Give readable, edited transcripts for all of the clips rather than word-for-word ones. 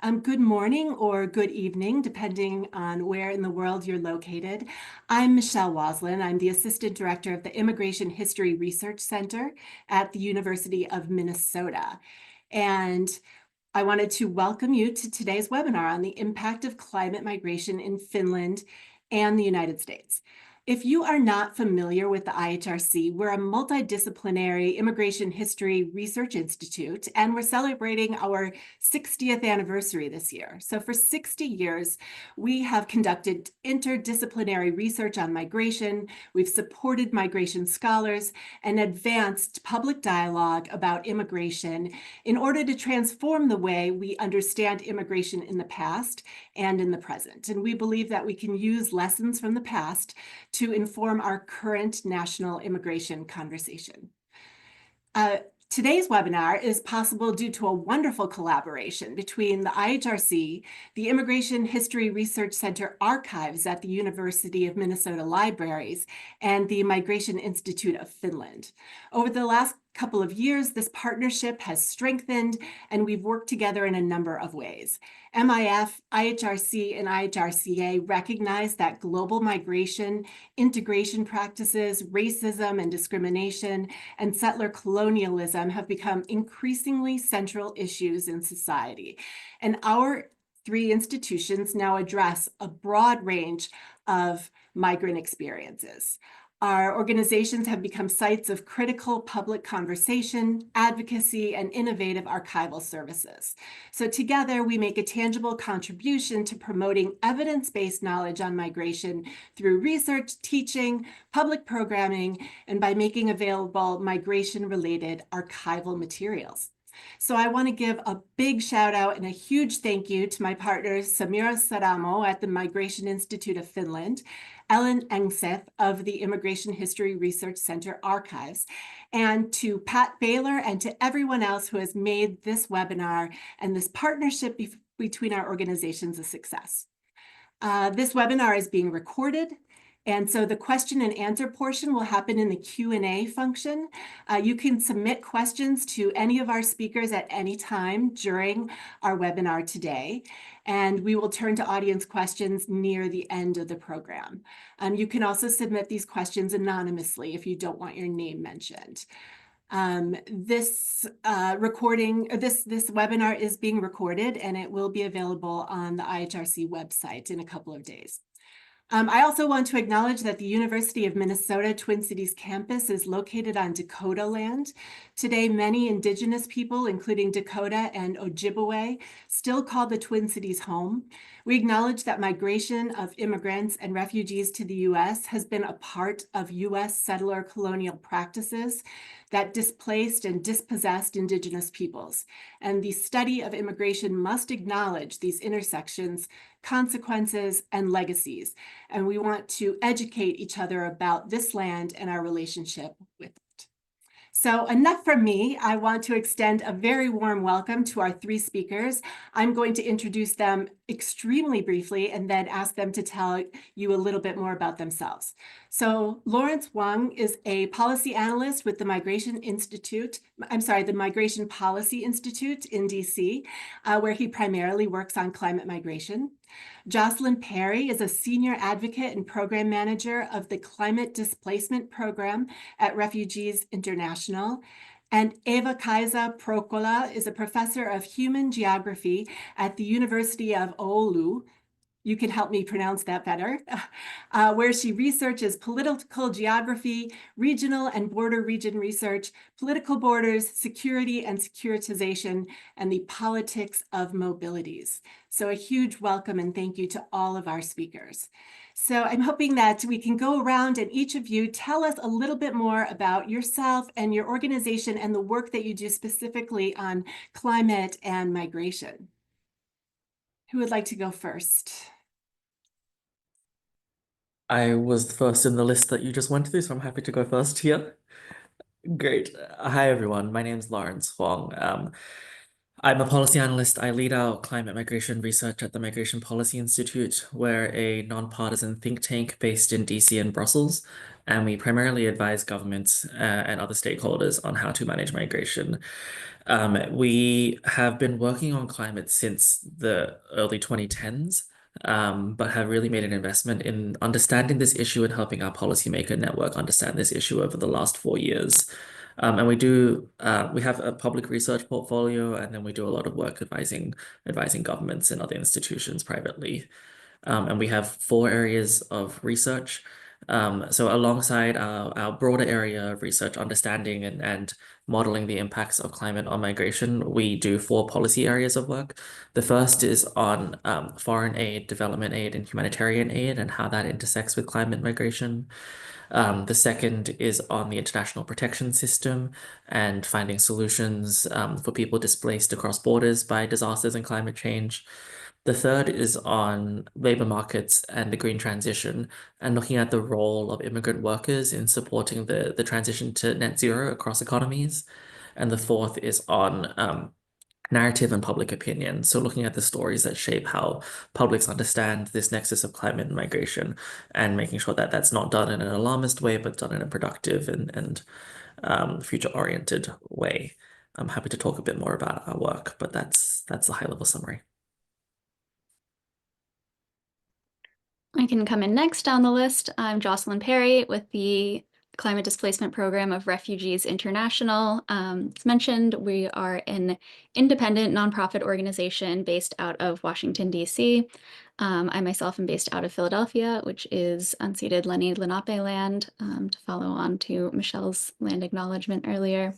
Good morning or good evening, depending on where in the world you're located. I'm Michele Waslin. I'm the Assistant Director of the Immigration History Research Center at the University of Minnesota. And I wanted to welcome you to today's webinar on the impact of climate migration in Finland and the United States. If you are not familiar with the IHRC, we're a multidisciplinary immigration history research institute, and we're celebrating our 60th anniversary this year. So for 60 years, we have conducted interdisciplinary research on migration, we've supported migration scholars, and advanced public dialogue about immigration in order to transform the way we understand immigration in the past and in the present. And we believe that we can use lessons from the past to inform our current national immigration conversation. Today's webinar is possible due to a wonderful collaboration between the IHRC, the Immigration History Research Center archives at the University of Minnesota Libraries, and the Migration Institute of Finland. Over the last couple of years, this partnership has strengthened, and we've worked together in a number of ways. MIF, IHRC, and IHRCA recognize that global migration, integration practices, racism and discrimination, and settler colonialism have become increasingly central issues in society. And our three institutions now address a broad range of migrant experiences. Our organizations have become sites of critical public conversation, advocacy, and innovative archival services. So together, we make a tangible contribution to promoting evidence-based knowledge on migration through research, teaching, public programming, and by making available migration-related archival materials. So I want to give a big shout out and a huge thank you to my partners, Samira Saramo at the Migration Institute of Finland, Ellen Engseth of the Immigration History Research Center Archives, and to Pat Baylor and to everyone else who has made this webinar and this partnership between our organizations a success. This webinar is being recorded, and so the question and answer portion will happen in the Q&A function. You can submit questions to any of our speakers at any time during our webinar today, and we will turn to audience questions near the end of the program. You can also submit these questions anonymously if you don't want your name mentioned. This webinar is being recorded, and it will be available on the IHRC website in a couple of days. I also want to acknowledge that the University of Minnesota Twin Cities campus is located on Dakota land. Today, many Indigenous people, including Dakota and Ojibwe, still call the Twin Cities home. We acknowledge that migration of immigrants and refugees to the U.S. has been a part of U.S. settler colonial practices that displaced and dispossessed Indigenous peoples. And the study of immigration must acknowledge these intersections, consequences, and legacies. And we want to educate each other about this land and our relationship with it. So enough from me. I want to extend a very warm welcome to our three speakers. I'm going to introduce them extremely briefly and then ask them to tell you a little bit more about themselves. So Lawrence Huang is a policy analyst with the Migration Policy Institute in DC, where he primarily works on climate migration. Jocelyn Perry is a senior advocate and program manager of the Climate Displacement Program at Refugees International. And Eeva-Kaisa Prokkola is a professor of human geography at the University of Oulu. You can help me pronounce that better, where she researches political geography, regional and border region research, political borders, security and securitization, and the politics of mobilities. So a huge welcome and thank you to all of our speakers. So I'm hoping that we can go around and each of you tell us a little bit more about yourself and your organization and the work that you do specifically on climate and migration. Who would like to go first? I was the first in the list that you just went through, so I'm happy to go first here. Great. Hi, everyone. My name is Lawrence Huang. I'm a policy analyst. I lead our climate migration research at the Migration Policy Institute. We're a nonpartisan think tank based in DC and Brussels, and we primarily advise governments and other stakeholders on how to manage migration. We have been working on climate since the early 2010s, but have really made an investment in understanding this issue and helping our policymaker network understand this issue over the last 4 years. And we have a public research portfolio, and then we do a lot of work advising governments and other institutions privately. And we have 4 areas of research. So alongside our broader area of research, understanding and modeling the impacts of climate on migration, we do 4 policy areas of work. The first is on foreign aid, development aid, and humanitarian aid, and how that intersects with climate migration. The second is on the international protection system and finding solutions for people displaced across borders by disasters and climate change. The third is on labor markets and the green transition and looking at the role of immigrant workers in supporting the transition to net zero across economies. And the fourth is on narrative and public opinion. So looking at the stories that shape how publics understand this nexus of climate and migration and making sure that that's not done in an alarmist way, but done in a productive and future-oriented way. I'm happy to talk a bit more about our work, but that's a high-level summary. I can come in next down the list. I'm Jocelyn Perry with the Climate Displacement Program of Refugees International. As mentioned, we are an independent nonprofit organization based out of Washington, D.C. I myself am based out of Philadelphia, which is unceded Lenni Lenape land, to follow on to Michelle's land acknowledgement earlier.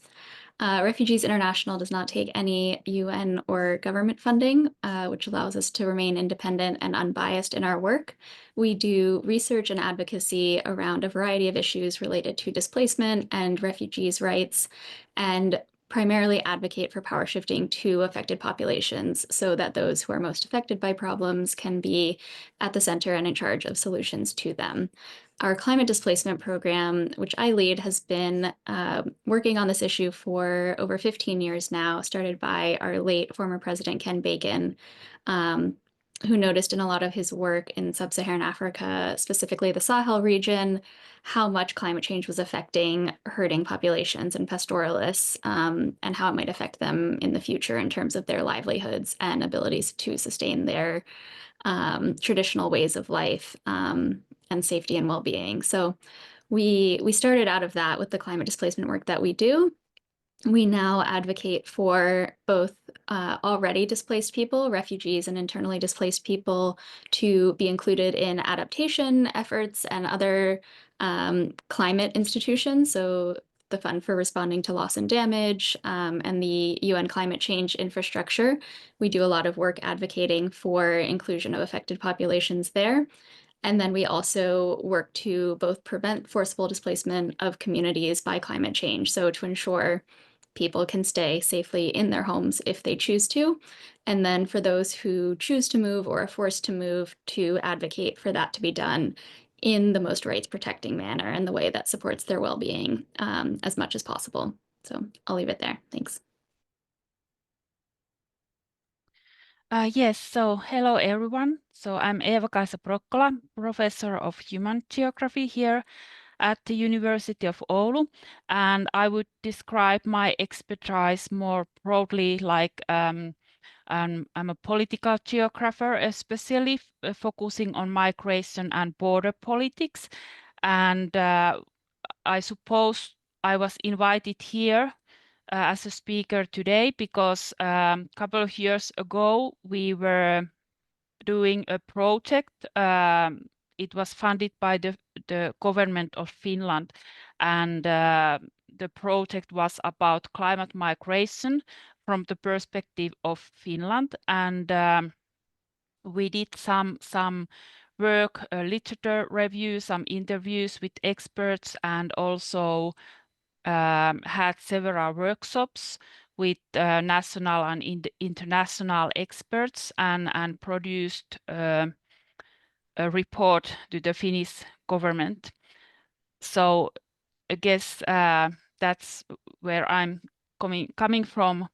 Refugees International does not take any UN or government funding, which allows us to remain independent and unbiased in our work. We do research and advocacy around a variety of issues related to displacement and refugees' rights, and primarily advocate for power shifting to affected populations so that those who are most affected by problems can be at the center and in charge of solutions to them. Our climate displacement program, which I lead, has been working on this issue for over 15 years now, started by our late former president, Ken Bacon, who noticed in a lot of his work in sub-Saharan Africa, specifically the Sahel region, how much climate change was affecting herding populations and pastoralists, and how it might affect them in the future in terms of their livelihoods and abilities to sustain their traditional ways of life, and safety and well-being. So we started out of that with the climate displacement work that we do. We now advocate for both already displaced people, refugees, and internally displaced people to be included in adaptation efforts and other climate institutions. So the Fund for Responding to Loss and Damage, and the UN Climate Change Infrastructure. We do a lot of work advocating for inclusion of affected populations there. And then we also work to both prevent forcible displacement of communities by climate change. So to ensure people can stay safely in their homes if they choose to. And then for those who choose to move or are forced to move, to advocate for that to be done in the most rights protecting manner and the way that supports their well-being as much as possible. So I'll leave it there. Thanks. Yes, so hello everyone. So I'm Eeva-Kaisa Prokkola, professor of human geography here at the University of Oulu, and I would describe my expertise more broadly like I'm a political geographer, especially focusing on migration and border politics. And I suppose I was invited here as a speaker today because a couple of years ago we were doing a project. It was funded by the government of Finland, and the project was about climate migration from the perspective of Finland. And we did some work, literature review, some interviews with experts, and also had several workshops with national and international experts, and produced a report to the Finnish government. So I guess that's where I'm coming from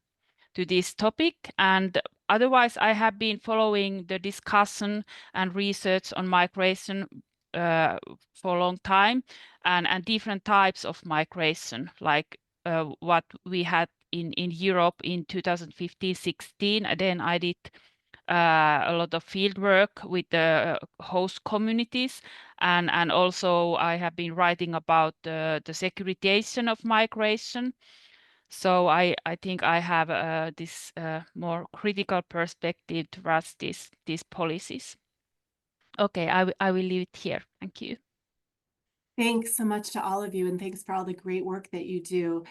to this topic. And otherwise, I have been following the discussion and research on migration for a long time, and different types of migration, like what we had in Europe in 2015-16. And then I did a lot of field work with the host communities, and also I have been writing about the securitization of migration. So I think I have this more critical perspective towards these policies. Okay, I will leave it here. Thank you. Thanks so much to all of you, and thanks for all the great work that you do.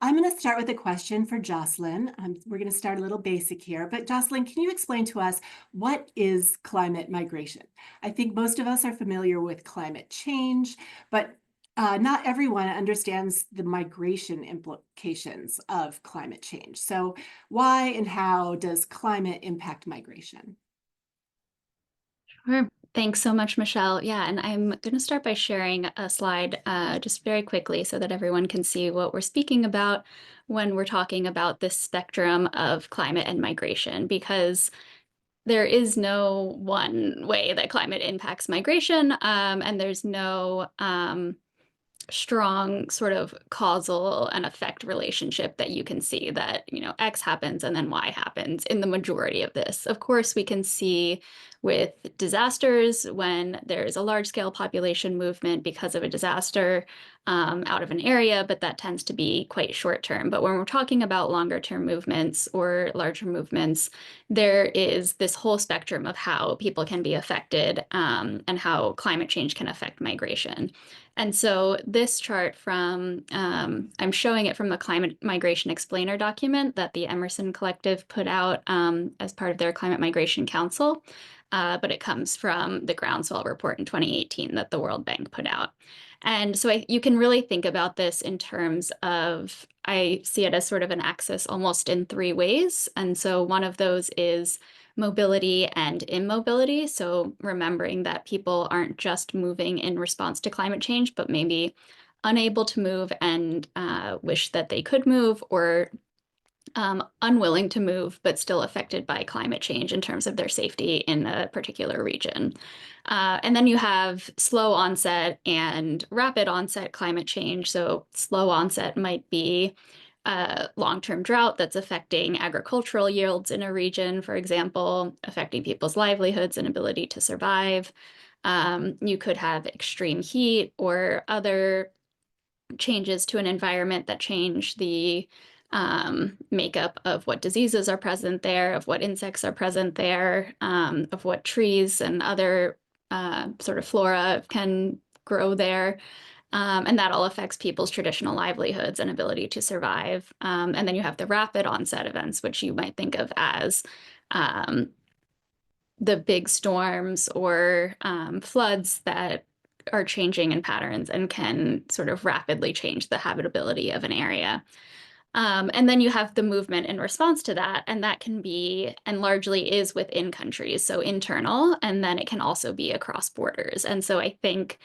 I'm going to start with a question for Jocelyn. We're going to start a little basic here, but Jocelyn, can you explain to us what is climate migration? I think most of us are familiar with climate change, but not everyone understands the migration implications of climate change. So why and how does climate impact migration? Sure. Thanks so much, Michelle. Yeah, and I'm going to start by sharing a slide just very quickly so that everyone can see what we're speaking about when we're talking about this spectrum of climate and migration, because there is no one way that climate impacts migration, and there's no strong sort of causal and effect relationship that you can see that, X happens and then Y happens in the majority of this. Of course, we can see with disasters when there's a large scale population movement because of a disaster out of an area, but that tends to be quite short term. But when we're talking about longer term movements or larger movements, there is this whole spectrum of how people can be affected and how climate change can affect migration. And so this chart from, I'm showing it from the Climate Migration Explainer document that the Emerson Collective put out as part of their Climate Migration Council, but it comes from the Groundswell report in 2018 that the World Bank put out. And so you can really think about this in terms of, I see it as sort of an axis almost in three ways. And so one of those is mobility and immobility. So remembering that people aren't just moving in response to climate change, but maybe unable to move and wish that they could move, or unwilling to move, but still affected by climate change in terms of their safety in a particular region. And then you have slow onset and rapid onset climate change. So slow onset might be long-term drought that's affecting agricultural yields in a region, for example, affecting people's livelihoods and ability to survive. You could have extreme heat or other changes to an environment that change the makeup of what diseases are present there, of what insects are present there, of what trees and other sort of flora can grow there. And that all affects people's traditional livelihoods and ability to survive. And then you have the rapid onset events, which you might think of as the big storms or floods that are changing in patterns and can sort of rapidly change the habitability of an area. And then you have the movement in response to that, and that can be, and largely is within countries, so internal, and then it can also be across borders. And so I think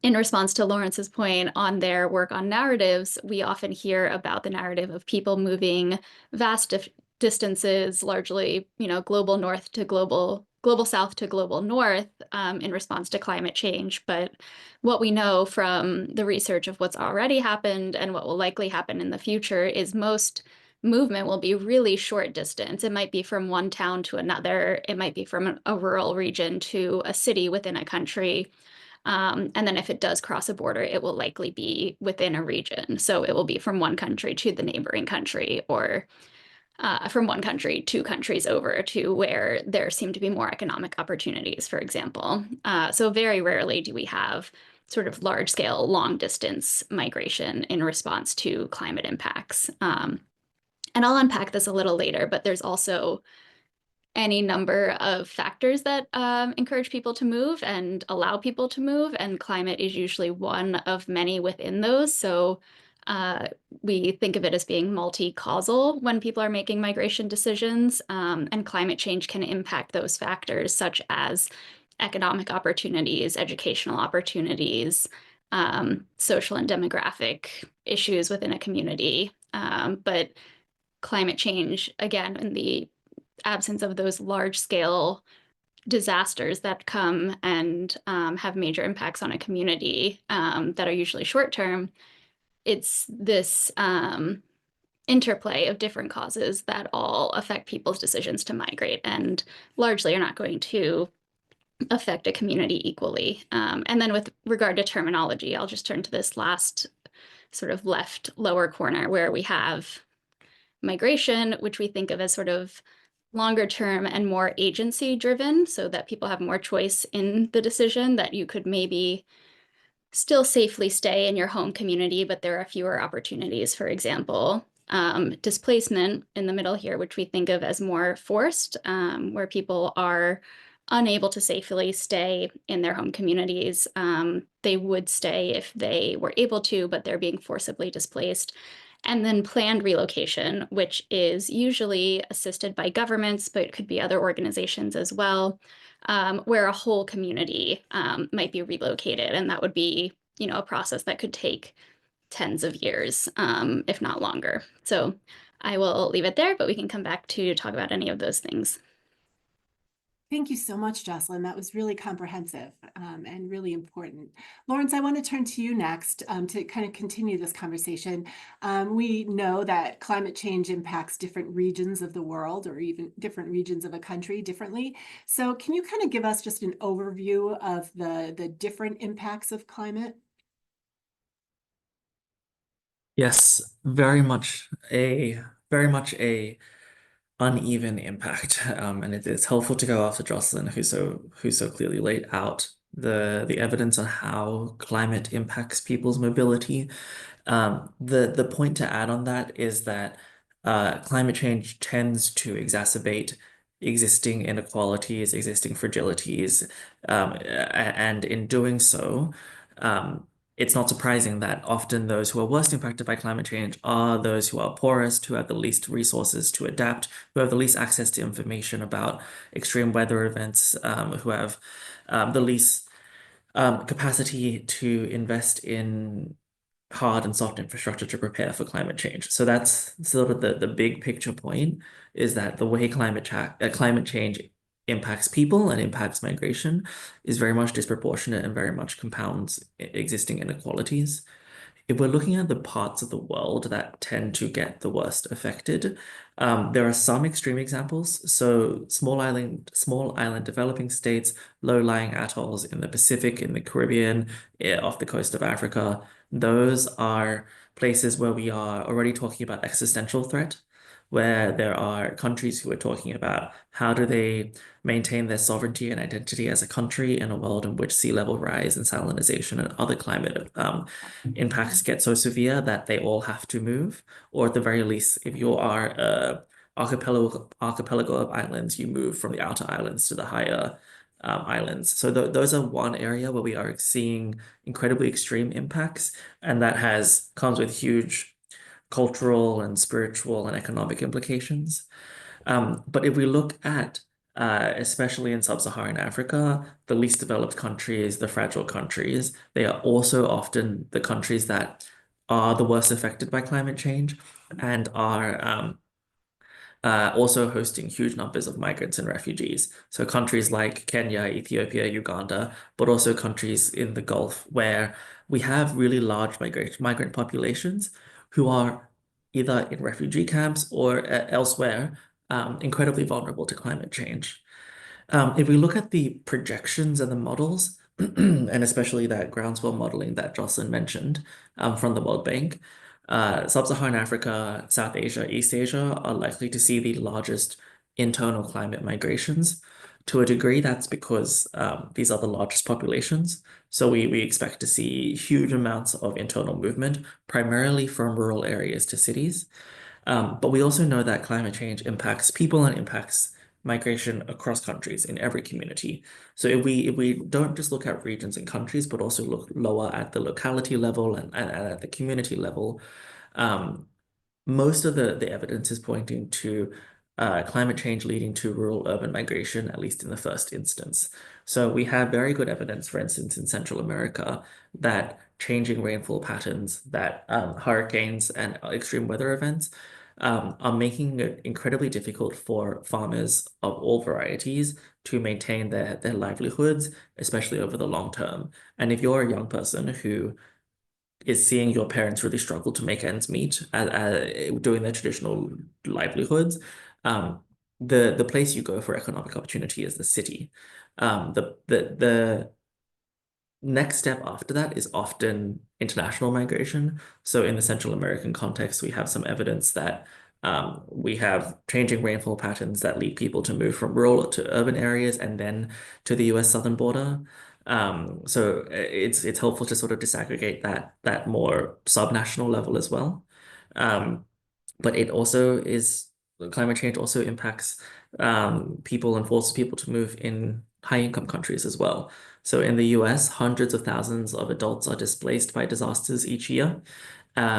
in response to Lawrence's point on their work on narratives, we often hear about the narrative of people moving vast distances, largely, global north to global south to global north in response to climate change. But what we know from the research of what's already happened and what will likely happen in the future is most movement will be really short distance. It might be from one town to another. It might be from a rural region to a city within a country. And then if it does cross a border, it will likely be within a region. So it will be from one country to the neighboring country, or from one country to countries over to where there seem to be more economic opportunities, for example. So very rarely do we have sort of large scale, long distance migration in response to climate impacts. And I'll unpack this a little later, but there's also any number of factors that encourage people to move and allow people to move, and climate is usually one of many within those. So we think of it as being multi-causal when people are making migration decisions, and climate change can impact those factors, such as economic opportunities, educational opportunities, social and demographic issues within a community. But climate change, again, in the absence of those large-scale disasters that come and have major impacts on a community that are usually short-term, it's this interplay of different causes that all affect people's decisions to migrate and largely are not going to affect a community equally. And then with regard to terminology, I'll just turn to this last sort of left lower corner where we have migration, which we think of as sort of longer term and more agency driven, so that people have more choice in the decision, that you could maybe still safely stay in your home community, but there are fewer opportunities, for example. Displacement in the middle here, which we think of as more forced, where people are unable to safely stay in their home communities. They would stay if they were able to, but they're being forcibly displaced. And then planned relocation, which is usually assisted by governments, but it could be other organizations as well, where a whole community might be relocated. And that would be, a process that could take tens of years, if not longer. So I will leave it there, but we can come back to talk about any of those things. Thank you so much, Jocelyn. That was really comprehensive and really important. Lawrence, I want to turn to you next to kind of continue this conversation. We know that climate change impacts different regions of the world or even different regions of a country differently. So can you kind of give us just an overview of the different impacts of climate? Yes, very much a uneven impact, and it's helpful to go after Jocelyn, who so clearly laid out the evidence on how climate impacts people's mobility. The point to add on that is that climate change tends to exacerbate existing inequalities, existing fragilities, and in doing so, it's not surprising that often those who are worst impacted by climate change are those who are poorest, who have the least resources to adapt, who have the least access to information about extreme weather events, who have the least capacity to invest in hard and soft infrastructure to prepare for climate change. So that's sort of the big picture point, is that the way climate change impacts people and impacts migration is very much disproportionate and very much compounds existing inequalities. If we're looking at the parts of the world that tend to get the worst affected, there are some extreme examples. So small island developing states, low-lying atolls in the Pacific, in the Caribbean, off the coast of Africa, those are places where we are already talking about existential threat, where there are countries who are talking about how do they maintain their sovereignty and identity as a country in a world in which sea level rise and salinization and other climate impacts get so severe that they all have to move, or at the very least, if you are a archipelago of islands, you move from the outer islands to the higher islands. So those are one area where we are seeing incredibly extreme impacts, and that comes with huge cultural and spiritual and economic implications. But if we look at especially in sub-Saharan Africa, the least developed countries, the fragile countries, they are also often the countries that are the worst affected by climate change and are also hosting huge numbers of migrants and refugees. So countries like Kenya, Ethiopia, Uganda, but also countries in the Gulf where we have really large migrant populations who are either in refugee camps or elsewhere, incredibly vulnerable to climate change. If we look at the projections and the models, and especially that groundswell modeling that Jocelyn mentioned from the World Bank, Sub-Saharan Africa, South Asia, East Asia are likely to see the largest internal climate migrations. To a degree, that's because these are the largest populations. So we expect to see huge amounts of internal movement, primarily from rural areas to cities. But we also know that climate change impacts people and impacts migration across countries in every community. So if we don't just look at regions and countries, but also look lower at the locality level and at the community level, most of the evidence is pointing to climate change leading to rural-urban migration, at least in the first instance. So we have very good evidence, for instance, in Central America, that changing rainfall patterns, that hurricanes and extreme weather events are making it incredibly difficult for farmers of all varieties to maintain their livelihoods, especially over the long term. And if you're a young person who is seeing your parents really struggle to make ends meet doing their traditional livelihoods, the place you go for economic opportunity is the city. The next step after that is often international migration. So in the Central American context, we have some evidence that we have changing rainfall patterns that lead people to move from rural to urban areas and then to the US southern border. So it's helpful to sort of disaggregate that more subnational level as well. But it also is climate change also impacts people and forces people to move in high income countries as well. So in the US, hundreds of thousands of adults are displaced by disasters each year.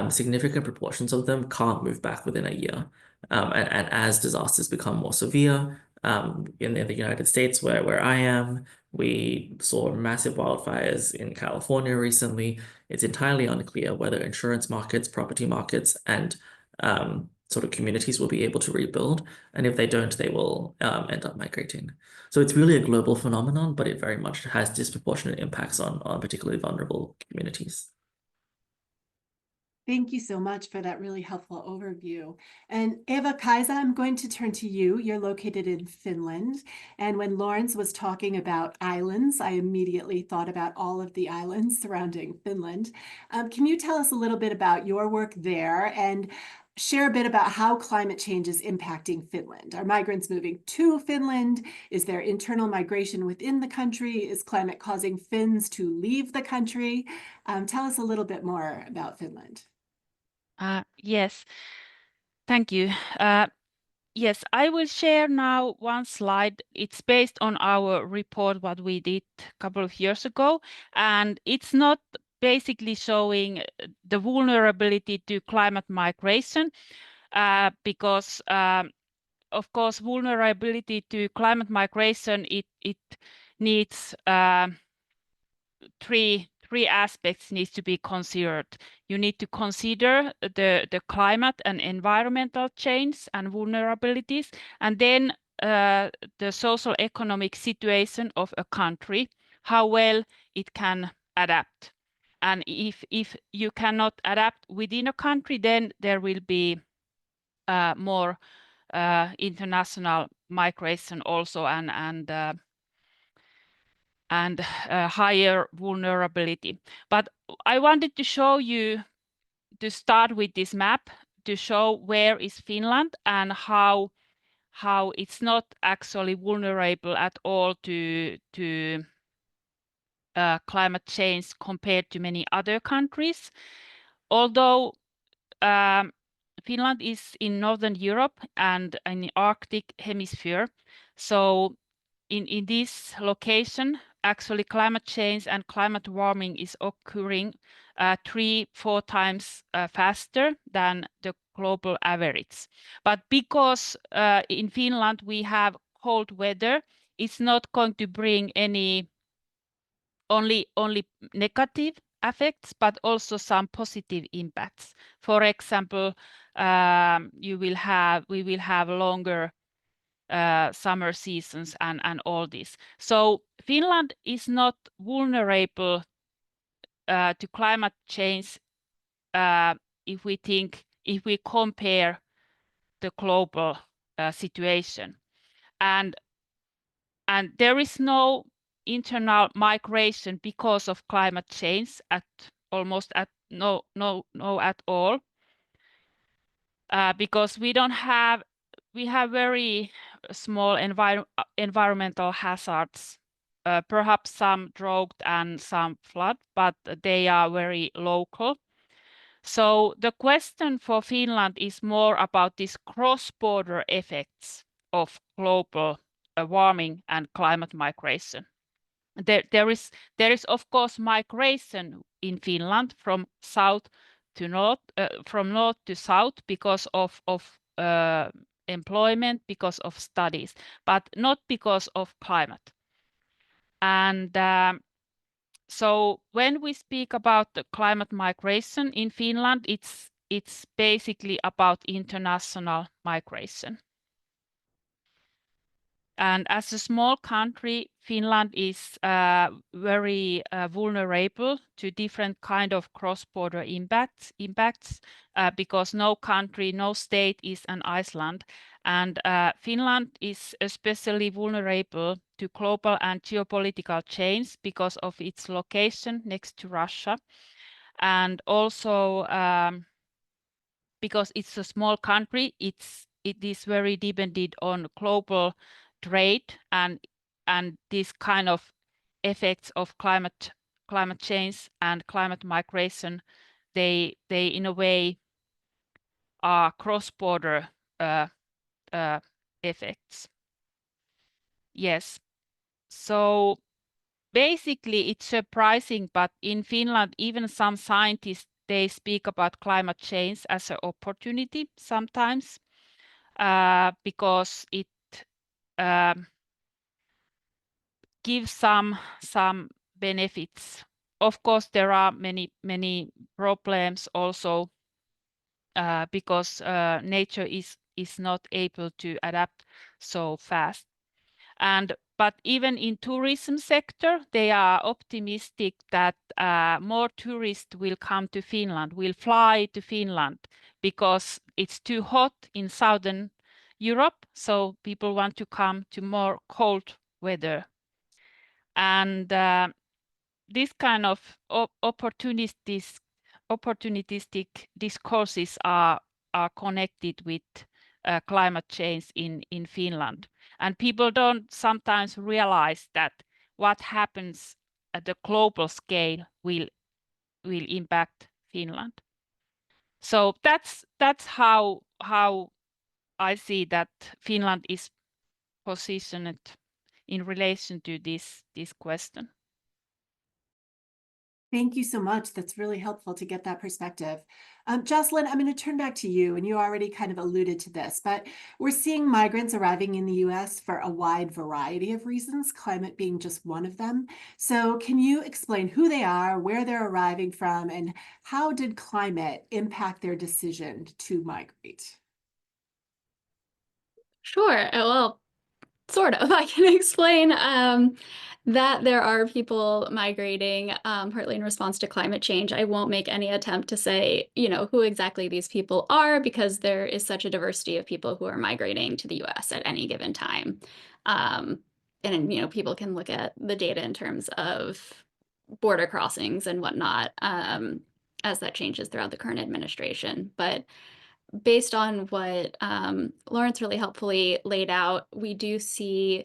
Significant proportions of them can't move back within a year. And as disasters become more severe, in the United States, where I am, we saw massive wildfires in California recently. It's entirely unclear whether insurance markets, property markets, and sort of communities will be able to rebuild. And if they don't, they will end up migrating. So it's really a global phenomenon, but it very much has disproportionate impacts on particularly vulnerable communities. Thank you so much for that really helpful overview. And Eeva-Kaisa, I'm going to turn to you. You're located in Finland. And when Lawrence was talking about islands, I immediately thought about all of the islands surrounding Finland. Can you tell us a little bit about your work there and share a bit about how climate change is impacting Finland? Are migrants moving to Finland? Is there internal migration within the country? Is climate causing Finns to leave the country? Tell us a little bit more about Finland. Yes, thank you. Yes, I will share now one slide. It's based on our report, what we did a couple of years ago, and it's not basically showing the vulnerability to climate migration, because of course, vulnerability to climate migration, it needs three aspects needs to be considered. You need to consider the climate and environmental change and vulnerabilities, and then the social economic situation of a country, how well it can adapt. And if you cannot adapt within a country, then there will be more international migration also, and higher vulnerability. But I wanted to show you, to start with this map, to show where is Finland and how it's not actually vulnerable at all to climate change compared to many other countries. Although Finland is in Northern Europe and in the Arctic hemisphere, so in this location, actually climate change and climate warming is occurring 3-4 times faster than the global average. But because in Finland we have cold weather, it's not going to bring any only negative effects, but also some positive impacts. For example, we will have longer summer seasons and all this. So Finland is not vulnerable to climate change if we compare the global situation, and there is no internal migration because of climate change at all, because we have very small environmental hazards, perhaps some drought and some flood, but they are very local. So the question for Finland is more about these cross-border effects of global warming and climate migration. There is of course migration in Finland from south to north, from north to south, because of employment, because of studies, but not because of climate. And so when we speak about the climate migration in Finland, it's it's basically about international migration. And as a small country, Finland is very vulnerable to different kind of cross-border impacts because no country, no state is an island. And Finland is especially vulnerable to global and geopolitical change because of its location next to Russia. And also because it's a small country, it is very dependent on global trade and this kind of effects of climate change and climate migration. They in a way are cross-border effects. Yes. So basically, it's surprising, but in Finland, even some scientists, they speak about climate change as an opportunity sometimes, because it gives some benefits. Of course, there are many problems also, because nature is not able to adapt so fast. But even in tourism sector, they are optimistic that more tourists will come to Finland, will fly to Finland, because it's too hot in southern Europe, so people want to come to more cold weather. And this kind of opportunistic discourses are connected with climate change in Finland. And people don't sometimes realize that what happens at the global scale will impact Finland. So that's how I see that Finland is positioned in relation to this question. Thank you so much. That's really helpful to get that perspective. Jocelyn, I'm going to turn back to you, and you already kind of alluded to this, but we're seeing migrants arriving in the US for a wide variety of reasons, climate being just one of them. So can you explain who they are, where they're arriving from, and how did climate impact their decision to migrate? Sure. Well, sort of. I can explain that there are people migrating partly in response to climate change. I won't make any attempt to say, who exactly these people are, because there is such a diversity of people who are migrating to the US at any given time. And people can look at the data in terms of border crossings and whatnot, as that changes throughout the current administration. But based on what Lawrence really helpfully laid out, we do see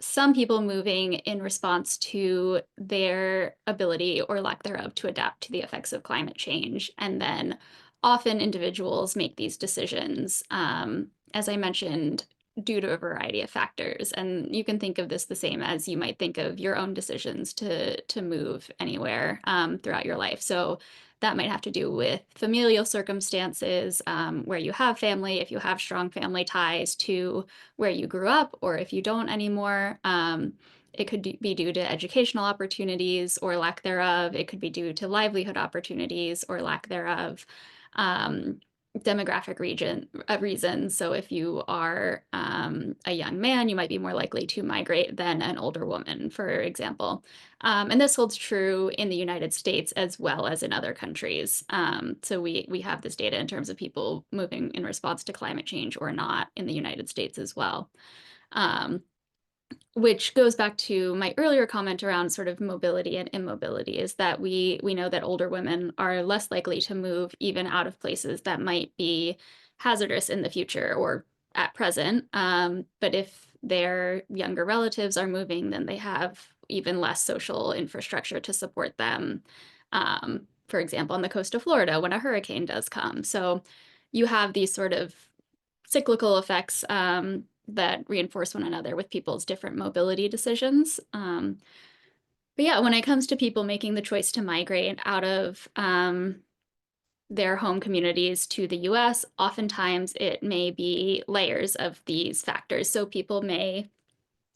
some people moving in response to their ability or lack thereof to adapt to the effects of climate change. And then often individuals make these decisions, as I mentioned, due to a variety of factors. And you can think of this the same as you might think of your own decisions to move anywhere throughout your life. So that might have to do with familial circumstances, where you have family, if you have strong family ties to where you grew up, or if you don't anymore. It could be due to educational opportunities or lack thereof. It could be due to livelihood opportunities or lack thereof. Demographic reasons. So if you are a young man, you might be more likely to migrate than an older woman, for example. And this holds true in the United States as well as in other countries. So we have this data in terms of people moving in response to climate change or not in the United States as well. Which goes back to my earlier comment around sort of mobility and immobility, is that we know that older women are less likely to move even out of places that might be hazardous in the future or at present. But if their younger relatives are moving, then they have even less social infrastructure to support them. For example, on the coast of Florida, when a hurricane does come. So you have these sort of cyclical effects that reinforce one another with people's different mobility decisions. But yeah, when it comes to people making the choice to migrate out of their home communities to the US, oftentimes it may be layers of these factors. So people may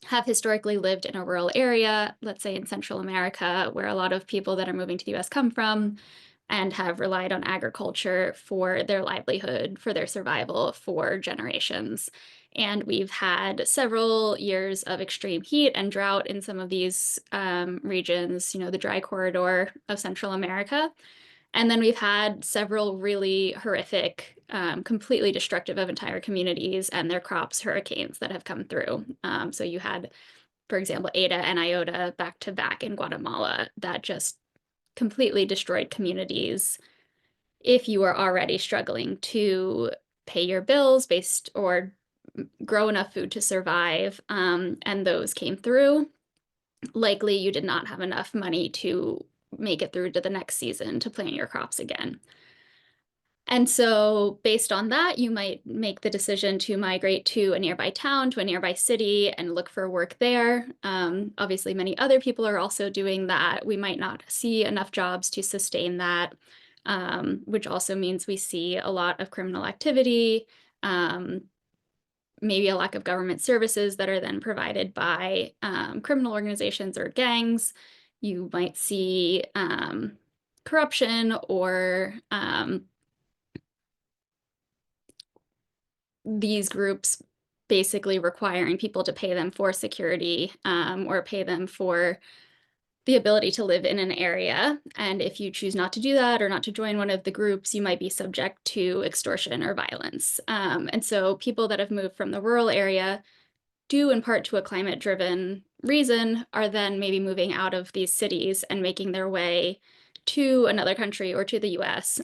have historically lived in a rural area, let's say in Central America, where a lot of people that are moving to the US come from. and have relied on agriculture for their livelihood, for their survival for generations. And we've had several years of extreme heat and drought in some of these regions, you know, the dry corridor of Central America. And then we've had several really horrific, completely destructive of entire communities and their crops, hurricanes that have come through. So you had, for example, Eta and Iota back to back in Guatemala that just completely destroyed communities. If you are already struggling to pay your bills based or grow enough food to survive, and those came through, likely you did not have enough money to make it through to the next season to plant your crops again. And so based on that, you might make the decision to migrate to a nearby town, to a nearby city, and look for work there. Obviously, many other people are also doing that. We might not see enough jobs to sustain that, which also means we see a lot of criminal activity, maybe a lack of government services that are then provided by criminal organizations or gangs. You might see corruption or these groups basically requiring people to pay them for security or pay them for the ability to live in an area. And if you choose not to do that or not to join one of the groups, you might be subject to extortion or violence. And so people that have moved from the rural area, due in part to a climate-driven reason, are then maybe moving out of these cities and making their way to another country or to the US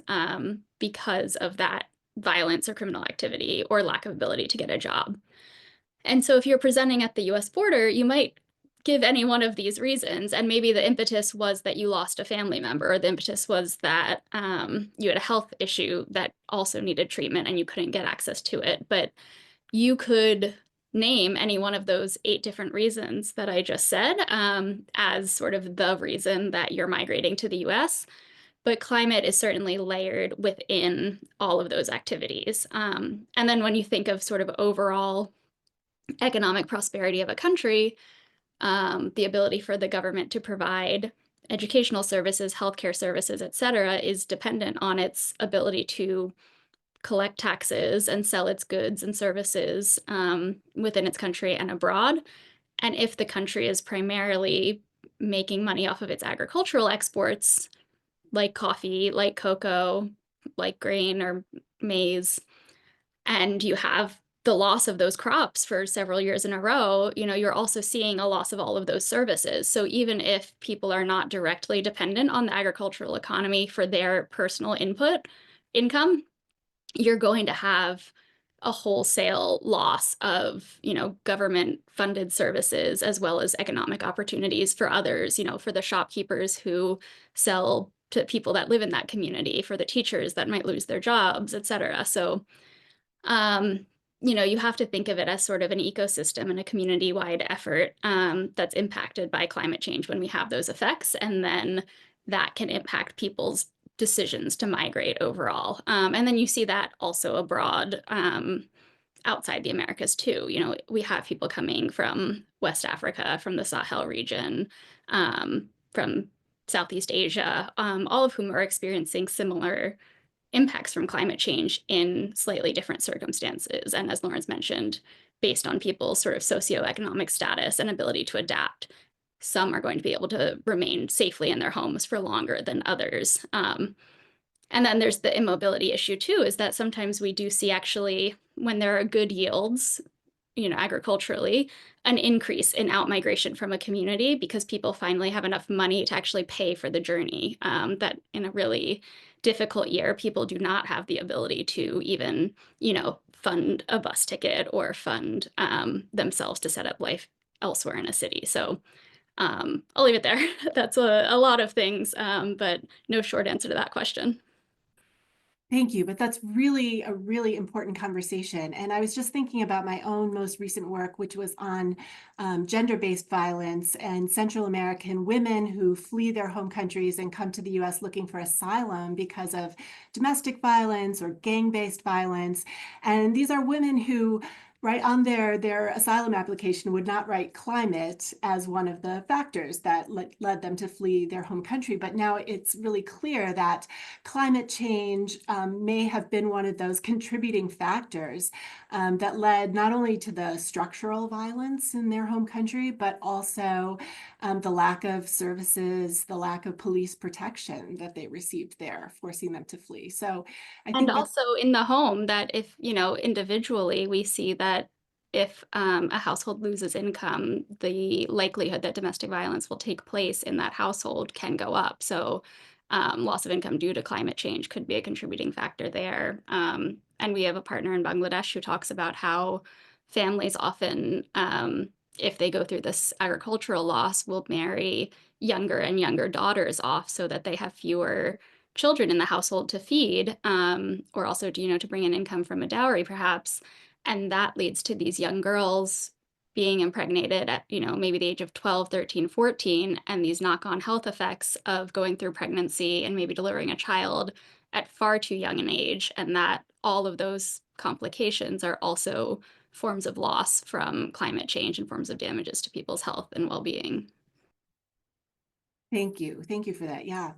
because of that violence or criminal activity or lack of ability to get a job. And so if you're presenting at the US border, you might give any one of these reasons, and maybe the impetus was that you lost a family member, or the impetus was that you had a health issue that also needed treatment and you couldn't get access to it. But you could name any one of those 8 different reasons that I just said as sort of the reason that you're migrating to the US. But climate is certainly layered within all of those activities. And then when you think of sort of overall economic prosperity of a country, the ability for the government to provide educational services, healthcare services, et cetera, is dependent on its ability to collect taxes and sell its goods and services within its country and abroad. And if the country is primarily making money off of its agricultural exports, like coffee, like cocoa, like grain or maize, and you have the loss of those crops for several years in a row, you know, you're also seeing a loss of all of those services. So even if people are not directly dependent on the agricultural economy for their personal income, you're going to have a wholesale loss of, you know, government funded services as well as economic opportunities for others, you know, for the shopkeepers who sell to people that live in that community, for the teachers that might lose their jobs, et cetera. So you know, you have to think of it as sort of an ecosystem and a community-wide effort that's impacted by climate change when we have those effects, and then that can impact people's decisions to migrate overall. And then you see that also abroad, outside the Americas too. You know, we have people coming from West Africa, from the Sahel region, from Southeast Asia, all of whom are experiencing similar impacts from climate change in slightly different circumstances. And as Lauren's mentioned, based on people's sort of socioeconomic status and ability to adapt, some are going to be able to remain safely in their homes for longer than others. And then there's the immobility issue too, is that sometimes we do see actually when there are good yields, you know, agriculturally, an increase in outmigration from a community because people finally have enough money to actually pay for the journey. That in a really difficult year, people do not have the ability to even, you know, fund a bus ticket or fund themselves to set up life elsewhere in a city. So I'll leave it there. That's a lot of things, but no short answer to that question. Thank you, but that's really a really important conversation. And I was just thinking about my own most recent work, which was on gender-based violence and Central American women who flee their home countries and come to the US looking for asylum because of domestic violence or gang-based violence. And these are women who right on their asylum application would not write climate as one of the factors that led them to flee their home country. But now it's really clear that climate change may have been one of those contributing factors that led not only to the structural violence in their home country, but also the lack of services, the lack of police protection that they received there, forcing them to flee. So I think And also in the home, that if, individually we see that if a household loses income, the likelihood that domestic violence will take place in that household can go up. So loss of income due to climate change could be a contributing factor there. And we have a partner in Bangladesh who talks about how families often, if they go through this agricultural loss, will marry younger and younger daughters off so that they have fewer children in the household to feed, or also to bring in income from a dowry, perhaps. And that leads to these young girls being impregnated at, maybe the age of 12, 13, 14, and these knock-on health effects of going through pregnancy and maybe delivering a child at far too young an age. And that all of those complications are also forms of loss from climate change and forms of damages to people's health and well-being. Thank you. Thank you for that. Yeah.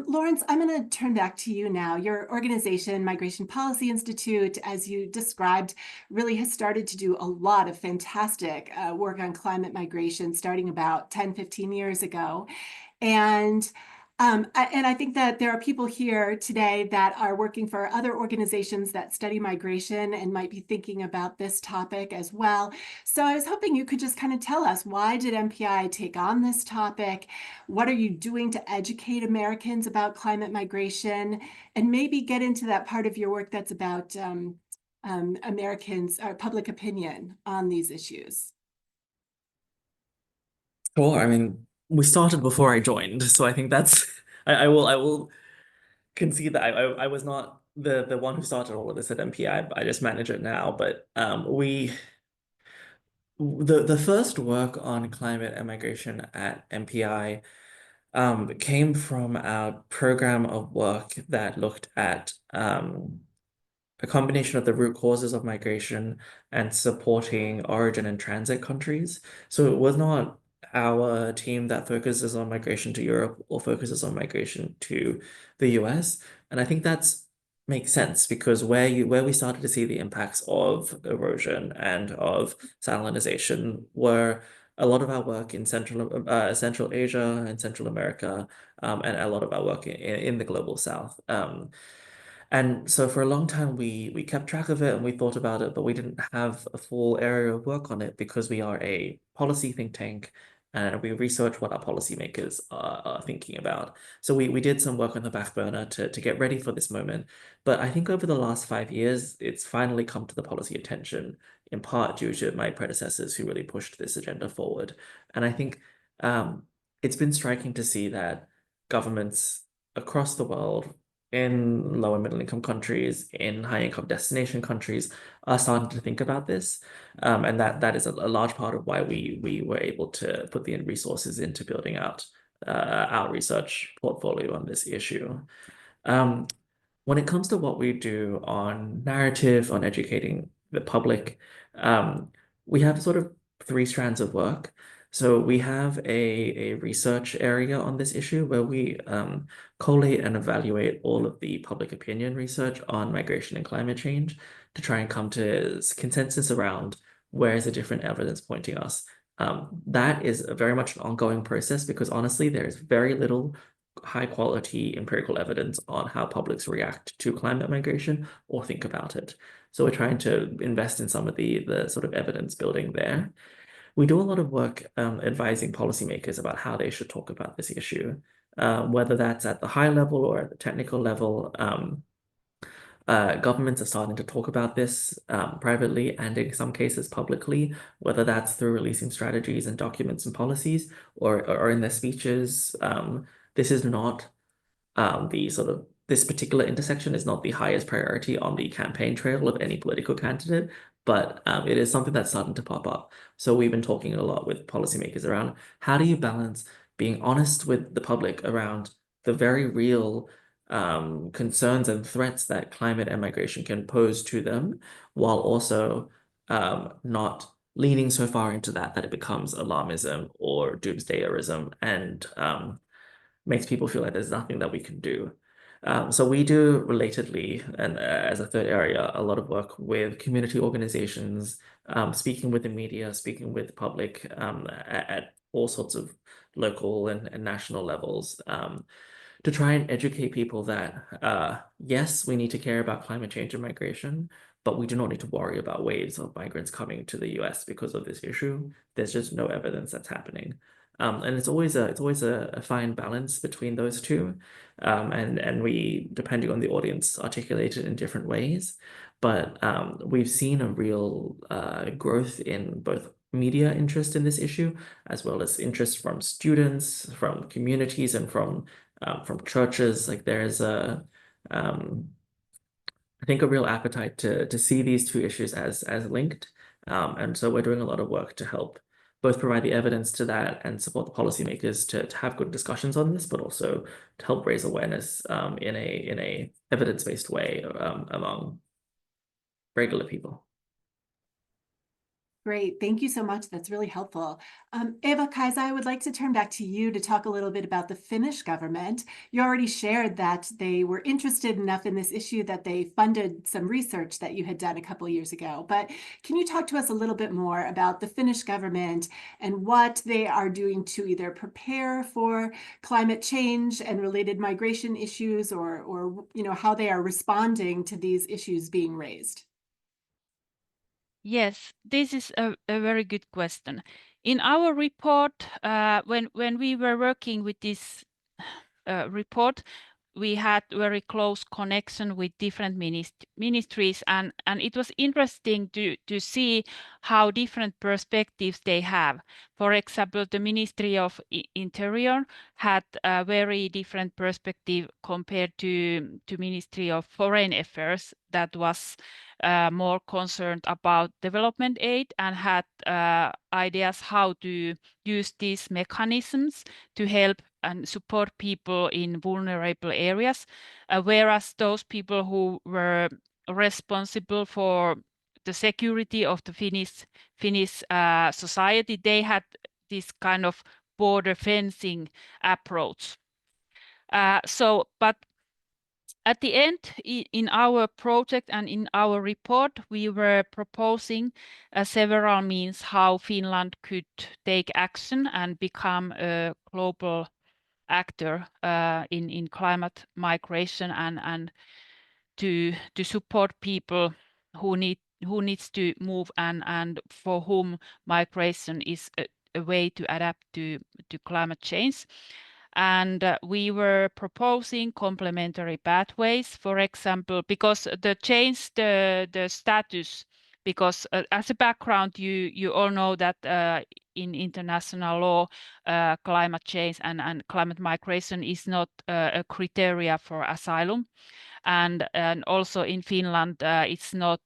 Lawrence, I'm going to turn back to you now. Your organization, Migration Policy Institute, as you described, really has started to do a lot of fantastic work on climate migration starting about 10, 15 years ago. And I think that there are people here today that are working for other organizations that study migration and might be thinking about this topic as well. So I was hoping you could just kind of tell us, why did MPI take on this topic? What are you doing to educate Americans about climate migration? And maybe get into that part of your work that's about Americans or public opinion on these issues. Sure. I mean, we started before I joined, so I think that's I will concede that I was not the one who started all of this at MPI. I just manage it now. But the first work on climate and migration at MPI came from our program of work that looked at a combination of the root causes of migration and supporting origin and transit countries. So it was not our team that focuses on migration to Europe or focuses on migration to the US. And I think that's makes sense because where we started to see the impacts of erosion and of salinization were a lot of our work in Central Asia and Central America, and a lot of our work in the global South. And so for a long time, we kept track of it and we thought about it, but we didn't have a full area of work on it because we are a policy think tank and we research what our policymakers are thinking about. So we did some work on the back burner to get ready for this moment. But I think over the last 5 years, it's finally come to the policy attention, in part due to my predecessors who really pushed this agenda forward. And I think it's been striking to see that governments across the world, in low and middle income countries, in high income destination countries, are starting to think about this. And that is a large part of why we were able to put the resources into building out our research portfolio on this issue. When it comes to what we do on narrative, on educating the public, we have sort of three strands of work. So we have a research area on this issue where we collate and evaluate all of the public opinion research on migration and climate change to try and come to consensus around where is the different evidence pointing us. That is very much an ongoing process because honestly, there is very little high quality empirical evidence on how publics react to climate migration or think about it. So we're trying to invest in some of the sort of evidence building there. We do a lot of work advising policymakers about how they should talk about this issue, whether that's at the high level or at the technical level. Governments are starting to talk about this privately and in some cases publicly, whether that's through releasing strategies and documents and policies or in their speeches. This is not this particular intersection is not the highest priority on the campaign trail of any political candidate, but it is something that's starting to pop up. So we've been talking a lot with policymakers around how do you balance being honest with the public around the very real concerns and threats that climate and migration can pose to them, while also not leaning so far into that it becomes alarmism or doomsdayerism and makes people feel like there's nothing that we can do. So we do relatedly, and as a third area, a lot of work with community organizations, speaking with the media, speaking with the public at all sorts of local and national levels, to try and educate people that, yes, we need to care about climate change and migration, but we do not need to worry about waves of migrants coming to the US because of this issue. There's just no evidence that's happening. And it's always a fine balance between those two. And we, depending on the audience, articulate it in different ways. But we've seen a real growth in both media interest in this issue, as well as interest from students, from communities, and from churches. Like there's I think a real appetite to see these two issues as linked. And so we're doing a lot of work to help both provide the evidence to that and support the policymakers to have good discussions on this, but also to help raise awareness in a evidence-based way among regular people. Great, thank you so much. That's really helpful. Eeva-Kaisa, I would like to turn back to you to talk a little bit about the Finnish government. You already shared that they were interested enough in this issue that they funded some research that you had done a couple years ago. But can you talk to us a little bit more about the Finnish government and what they are doing to either prepare for climate change and related migration issues, or how they are responding to these issues being raised? Yes, this is a very good question. In our report, when we were working with this report, we had very close connection with different ministries, and it was interesting to see how different perspectives they have. For example, the Ministry of Interior had a very different perspective compared to Ministry of Foreign Affairs that was more concerned about development aid and had ideas how to use these mechanisms to help and support people in vulnerable areas, whereas those people who were responsible for the security of the Finnish society, they had this kind of border fencing approach. But at the end, in our project and in our report, we were proposing several means how Finland could take action and become a global actor in climate migration and to support people who needs to move and for whom migration is a way to adapt to climate change. And we were proposing complementary pathways, for example, because the change the status, because as a background, you all know that in international law, climate change and climate migration is not a criteria for asylum, and also in Finland, it's not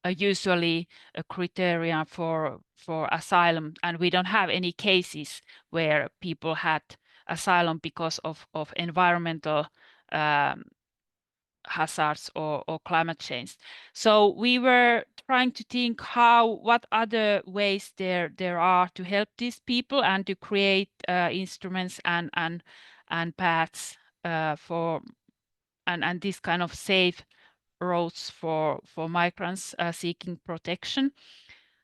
usually a criteria for asylum, and we don't have any cases where people had asylum because of environmental hazards or climate change. So we were trying to think what other ways there are to help these people and to create instruments and paths for and this kind of safe roads for migrants seeking protection.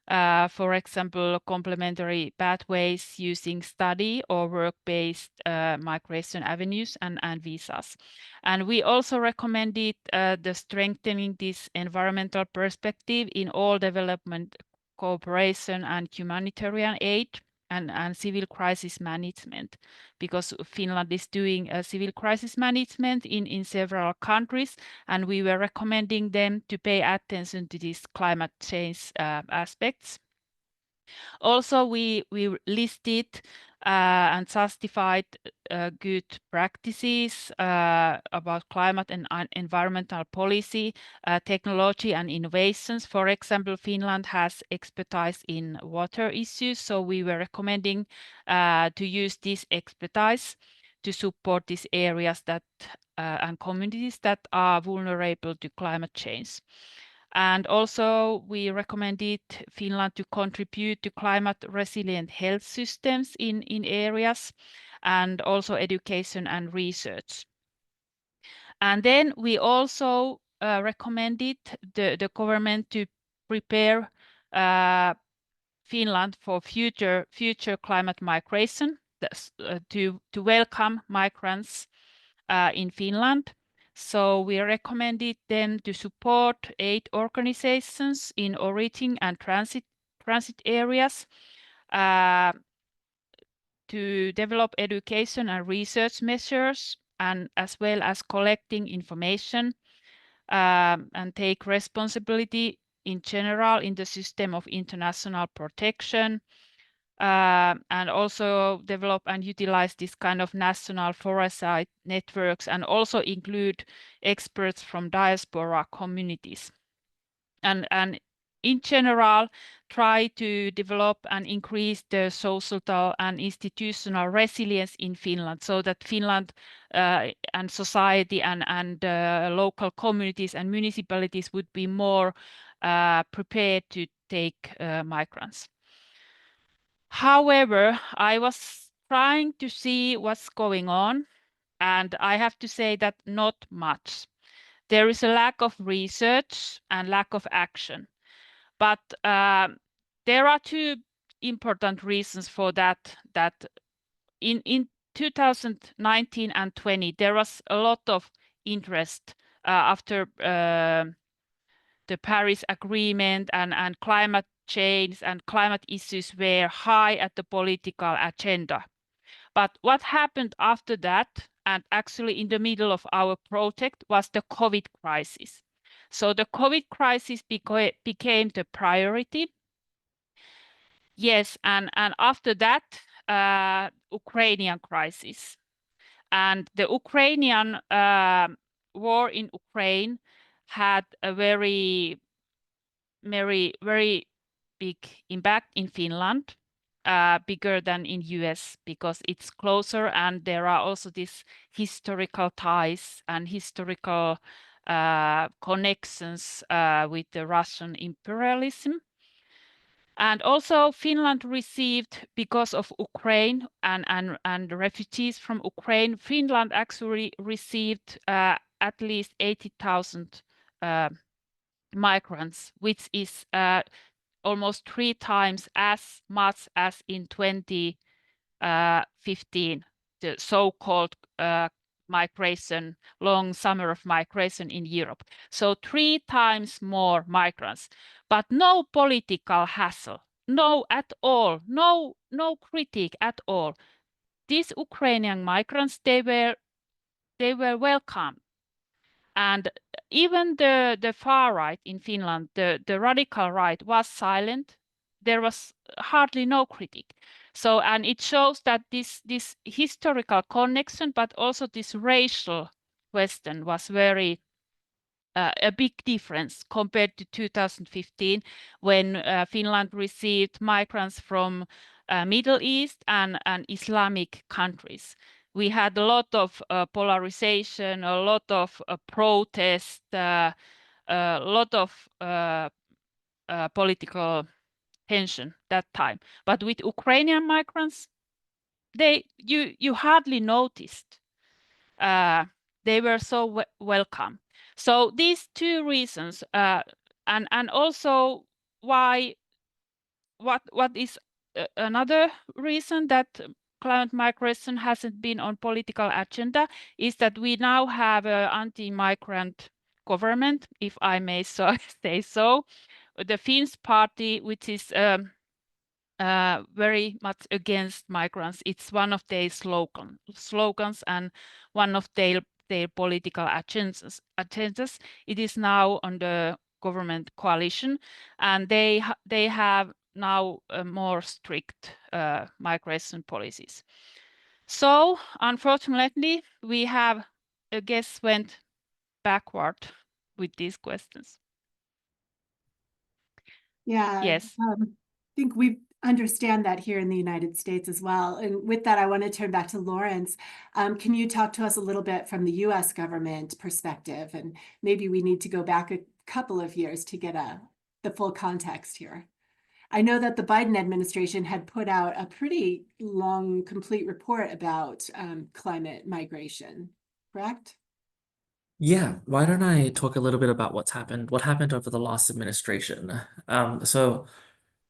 For example, complementary pathways using study or work-based migration avenues and visas. And we also recommended the strengthening this environmental perspective in all development cooperation and humanitarian aid and civil crisis management, because Finland is doing a civil crisis management in several countries, and we were recommending them to pay attention to these climate change aspects. Also, we listed and justified good practices about climate and environmental policy, technology and innovations. For example, Finland has expertise in water issues, so we were recommending to use this expertise to support these areas that and communities that are vulnerable to climate change. And also we recommended Finland to contribute to climate resilient health systems in areas, and also education and research. And then we also recommended the government to prepare Finland for future climate migration, to welcome migrants in Finland. So we recommended them to support aid organizations in origin and transit areas, to develop education and research measures, and as well as collecting information, and take responsibility in general in the system of international protection, and also develop and utilize this kind of national foresight networks, and also include experts from diaspora communities. And in general, try to develop and increase the societal and institutional resilience in Finland, so that Finland and society and local communities and municipalities would be more prepared to take migrants. However, I was trying to see what's going on, and I have to say that not much. There is a lack of research and lack of action. But there are two important reasons for that. That in 2019 and 20, there was a lot of interest after the Paris Agreement, and climate change and climate issues were high at the political agenda. But what happened after that, and actually in the middle of our project, was the COVID crisis. So the COVID crisis became the priority. Yes, and after that, Ukrainian crisis. And the Ukrainian war in Ukraine had a very big impact in Finland, bigger than in US, because it's closer, and there are also these historical ties and historical connections with the Russian imperialism. And also Finland received, because of Ukraine and refugees from Ukraine, Finland actually received at least 80,000 migrants, which is almost 3 times as much as in 2015, the so-called migration, long summer of migration in Europe. So 3 times more migrants, but no political hassle, no at all, no critique at all. These Ukrainian migrants, they were welcome. And even the far right in Finland, the radical right, was silent. There was hardly no critique. So, and it shows that this historical connection, but also this racial question, was very a big difference compared to 2015, when Finland received migrants from Middle East and Islamic countries. We had a lot of polarization, a lot of protest, a lot of political tension that time. But with Ukrainian migrants, you hardly noticed. They were so welcome. So these two reasons, and also why, what is another reason that climate migration hasn't been on political agenda, is that we now have an anti-migrant government, if I may say so. The Finns party, which is very much against migrants. It's one of their slogans and one of their political agendas. It is now on the government coalition, and they have now more strict migration policies. So unfortunately, we have, I guess, went backward with these questions. Yeah. Yes. I think we understand that here in the United States as well. And with that, I want to turn back to Lawrence. Can you talk to us a little bit from the US government perspective? And maybe we need to go back a couple of years to get the full context here. I know that the Biden administration had put out a pretty long, complete report about climate migration, correct? Yeah, why don't I talk a little bit about what happened over the last administration? So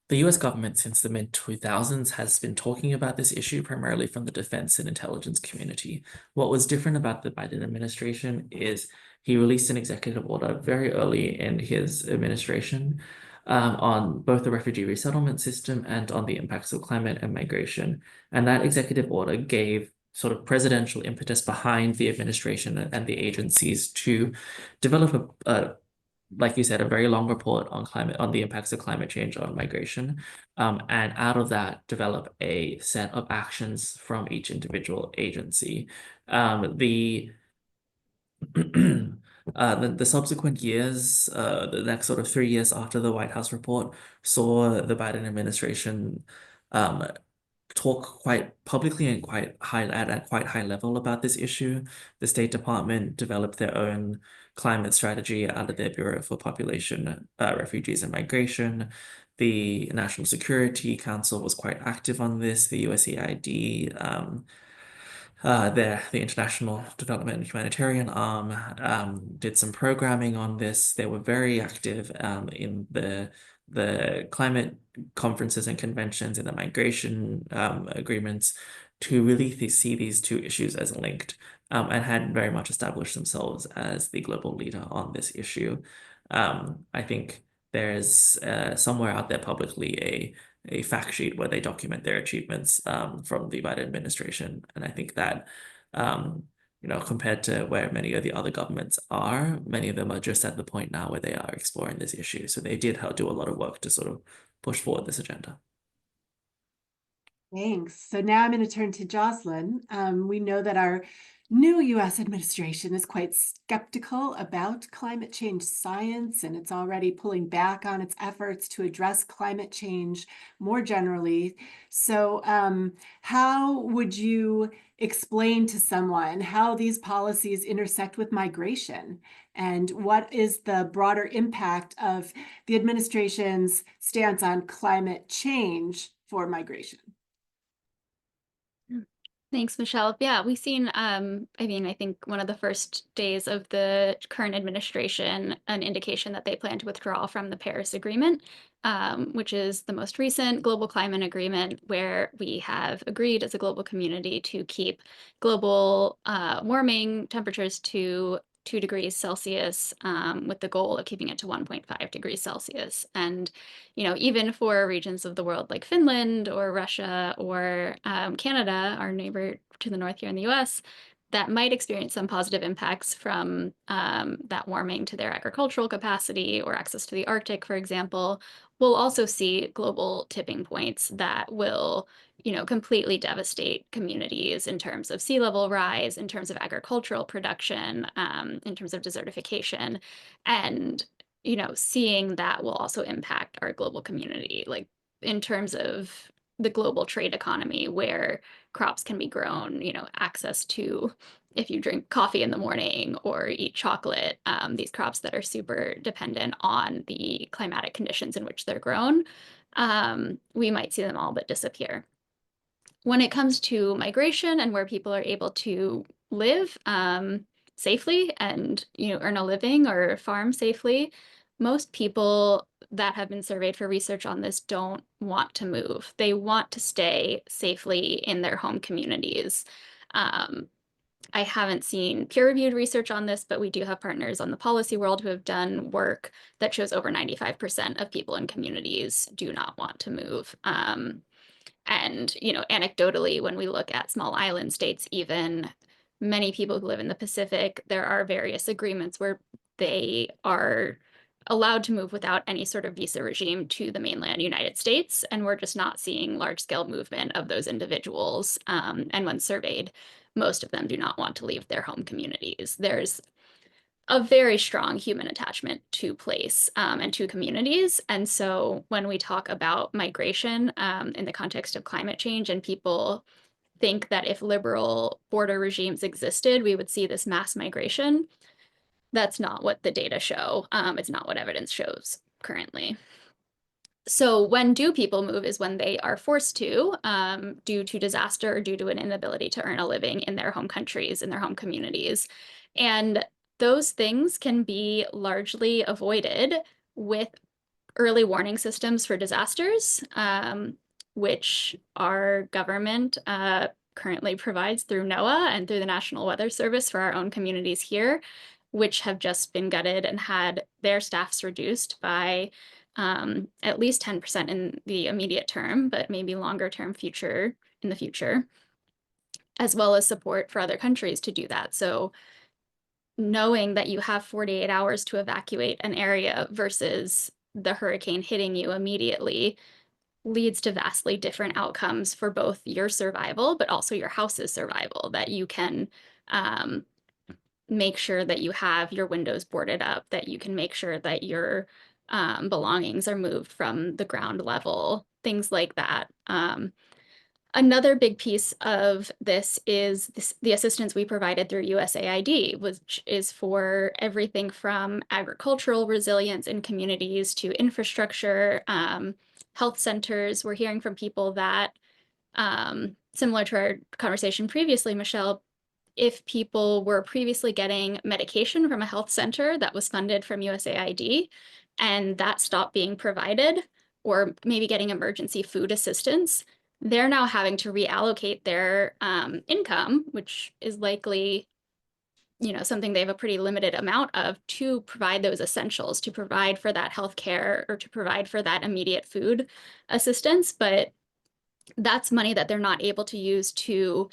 the US government since the mid-2000s has been talking about this issue primarily from the defense and intelligence community. What was different about the Biden administration is he released an executive order very early in his administration on both the refugee resettlement system and on the impacts of climate and migration. And that executive order gave sort of presidential impetus behind the administration and the agencies to develop like you said, a very long report on the impacts of climate change on migration, and out of that, develop a set of actions from each individual agency. The subsequent years, the next sort of 3 years after the White House report, saw the Biden administration um, talk quite publicly and at quite high level about this issue. The State Department developed their own climate strategy out of their Bureau for Population, Refugees and Migration. The National Security Council was quite active on this. The USAID, the International Development and Humanitarian Arm, did some programming on this. They were very active in the climate conferences and conventions and the migration agreements to really see these two issues as linked, and had very much established themselves as the global leader on this issue. I think there's somewhere out there publicly a fact sheet where they document their achievements from the Biden administration. And I think that, compared to where many of the other governments are, many of them are just at the point now where they are exploring this issue. So they did do a lot of work to sort of push forward this agenda. Thanks. So now I'm going to turn to Jocelyn. We know that our new US administration is quite skeptical about climate change science, and it's already pulling back on its efforts to address climate change more generally. So how would you explain to someone how these policies intersect with migration? And what is the broader impact of the administration's stance on climate change for migration? Thanks, Michelle. Yeah, we've seen, I think one of the first days of the current administration, an indication that they plan to withdraw from the Paris Agreement, which is the most recent global climate agreement where we have agreed as a global community to keep global warming temperatures to 2 degrees Celsius, with the goal of keeping it to 1.5 degrees Celsius. And, even for regions of the world like Finland or Russia or Canada, our neighbor to the north here in the US, that might experience some positive impacts from that warming to their agricultural capacity or access to the Arctic, for example, we'll also see global tipping points that will completely devastate communities in terms of sea level rise, in terms of agricultural production, in terms of desertification. And, seeing that will also impact our global community, like in terms of the global trade economy where crops can be grown, access to, if you drink coffee in the morning or eat chocolate, these crops that are super dependent on the climatic conditions in which they're grown, we might see them all but disappear. When it comes to migration and where people are able to live safely and earn a living or farm safely, most people that have been surveyed for research on this don't want to move. They want to stay safely in their home communities. I haven't seen peer-reviewed research on this, but we do have partners on the policy world who have done work that shows over 95% of people in communities do not want to move. And, anecdotally, when we look at small island states, even many people who live in the Pacific, there are various agreements where they are allowed to move without any sort of visa regime to the mainland United States. And we're just not seeing large-scale movement of those individuals. And when surveyed, most of them do not want to leave their home communities. There's a very strong human attachment to place and to communities. And so when we talk about migration in the context of climate change, and people think that if liberal border regimes existed, we would see this mass migration, that's not what the data show. It's not what evidence shows currently. So when do people move is when they are forced to, due to disaster or due to an inability to earn a living in their home countries, in their home communities. And those things can be largely avoided with early warning systems for disasters, which our government currently provides through NOAA and through the National Weather Service for our own communities here, which have just been gutted and had their staffs reduced by at least 10% in the immediate term, but maybe longer term in the future, as well as support for other countries to do that. So knowing that you have 48 hours to evacuate an area versus the hurricane hitting you immediately leads to vastly different outcomes for both your survival, but also your house's survival, that you can make sure that you have your windows boarded up, that you can make sure that your belongings are moved from the ground level, things like that. Another big piece of this is the assistance we provided through USAID, which is for everything from agricultural resilience in communities to infrastructure, health centers. We're hearing from people that, similar to our conversation previously, Michele, if people were previously getting medication from a health center that was funded from USAID and that stopped being provided, or maybe getting emergency food assistance, they're now having to reallocate their income, which is likely, something they have a pretty limited amount of, to provide those essentials, to provide for that healthcare or to provide for that immediate food assistance. But that's money that they're not able to use to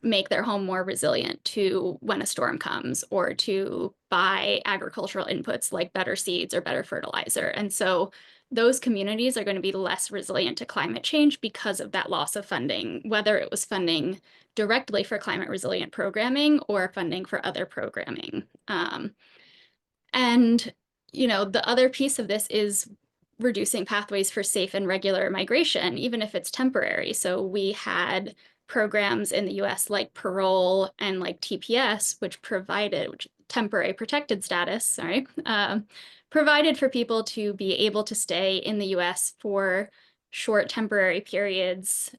make their home more resilient to when a storm comes, or to buy agricultural inputs like better seeds or better fertilizer. And so those communities are going to be less resilient to climate change because of that loss of funding, whether it was funding directly for climate resilient programming or funding for other programming. And, the other piece of this is reducing pathways for safe and regular migration, even if it's temporary. So we had programs in the US like parole and like TPS, which temporary protected status, provided for people to be able to stay in the US for short temporary periods,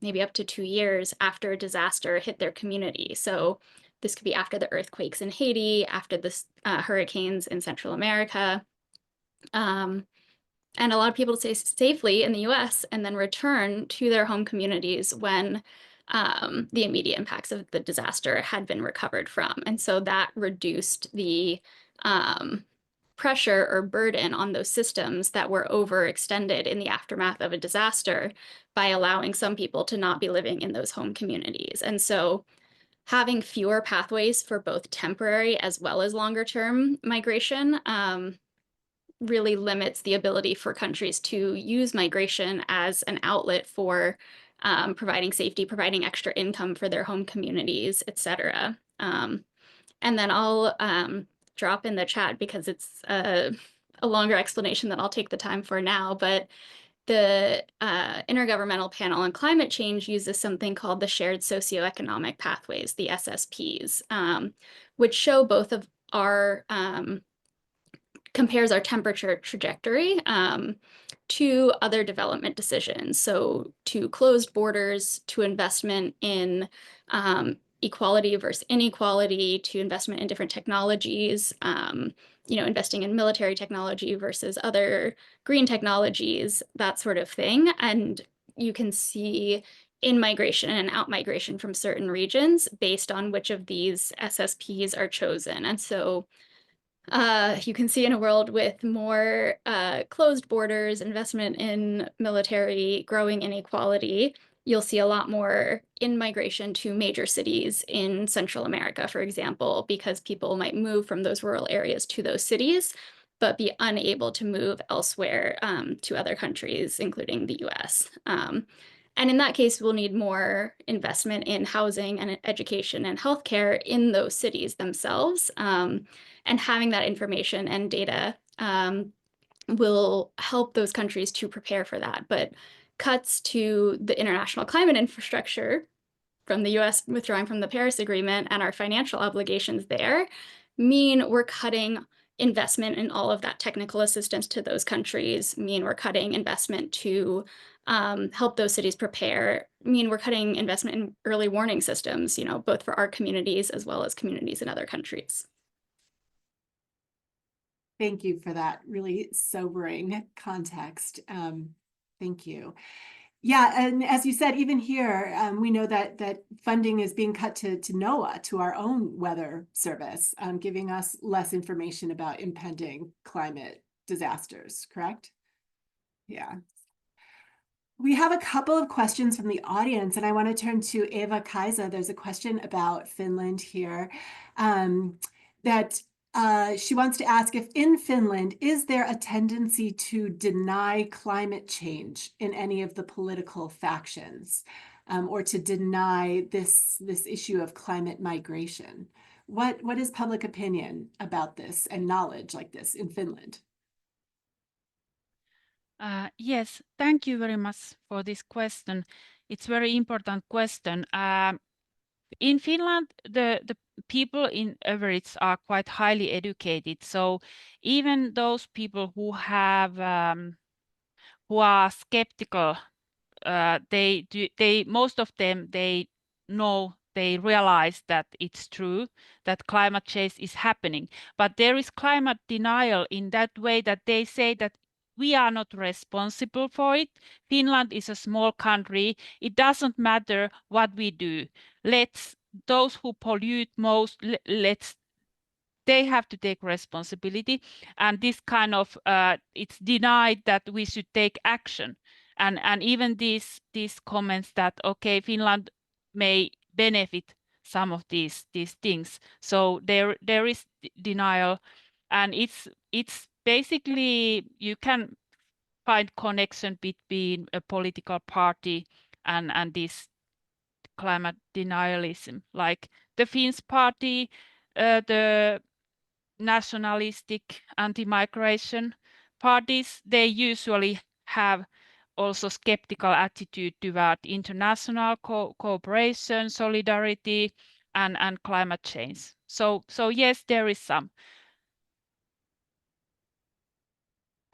maybe up to 2 years after a disaster hit their community. So this could be after the earthquakes in Haiti, after the hurricanes in Central America. And a lot of people stay safely in the US and then return to their home communities when the immediate impacts of the disaster had been recovered from. And so that reduced the pressure or burden on those systems that were overextended in the aftermath of a disaster by allowing some people to not be living in those home communities. And so having fewer pathways for both temporary as well as longer term migration really limits the ability for countries to use migration as an outlet for providing safety, providing extra income for their home communities, et cetera. And then I'll drop in the chat, because it's a longer explanation than I'll take the time for now, but the Intergovernmental Panel on Climate Change uses something called the Shared Socioeconomic Pathways, the SSPs, which show both of our compares our temperature trajectory to other development decisions. So to closed borders, to investment in equality versus inequality, to investment in different technologies, investing in military technology versus other green technologies, that sort of thing. And you can see in migration and out migration from certain regions based on which of these SSPs are chosen. And so you can see in a world with more closed borders, investment in military, growing inequality, you'll see a lot more in migration to major cities in Central America, for example, because people might move from those rural areas to those cities, but be unable to move elsewhere to other countries, including the US. And in that case, we'll need more investment in housing and education and healthcare in those cities themselves. And having that information and data will help those countries to prepare for that. But cuts to the international climate infrastructure from the US withdrawing from the Paris Agreement and our financial obligations there mean we're cutting investment in all of that technical assistance to those countries, mean we're cutting investment to help those cities prepare, mean we're cutting investment in early warning systems, you know, both for our communities as well as communities in other countries. Thank you for that really sobering context. Thank you. Yeah, and as you said, even here, we know that funding is being cut to NOAA, to our own weather service, giving us less information about impending climate disasters, correct? Yeah. We have a couple of questions from the audience, and I want to turn to Eeva-Kaisa. There's a question about Finland here that she wants to ask if in Finland, is there a tendency to deny climate change in any of the political factions or to deny this issue of climate migration? What is public opinion about this and knowledge like this in Finland? Yes, thank you very much for this question. It's very important question. In Finland, the people in average are quite highly educated. So even those people who are skeptical, most of them, they realize that it's true that climate change is happening. But there is climate denial in that way that they say that we are not responsible for it. Finland is a small country. It doesn't matter what we do. Those who pollute most, they have to take responsibility. And this kind of, it's denied that we should take action. And even these comments that, okay, Finland may benefit some of these things. So there is denial, and it's basically, you can find connection between a political party and this climate denialism. Like the Finns party, the nationalistic anti-migration parties, they usually have also skeptical attitude toward international cooperation, solidarity, and climate change. So yes, there is some.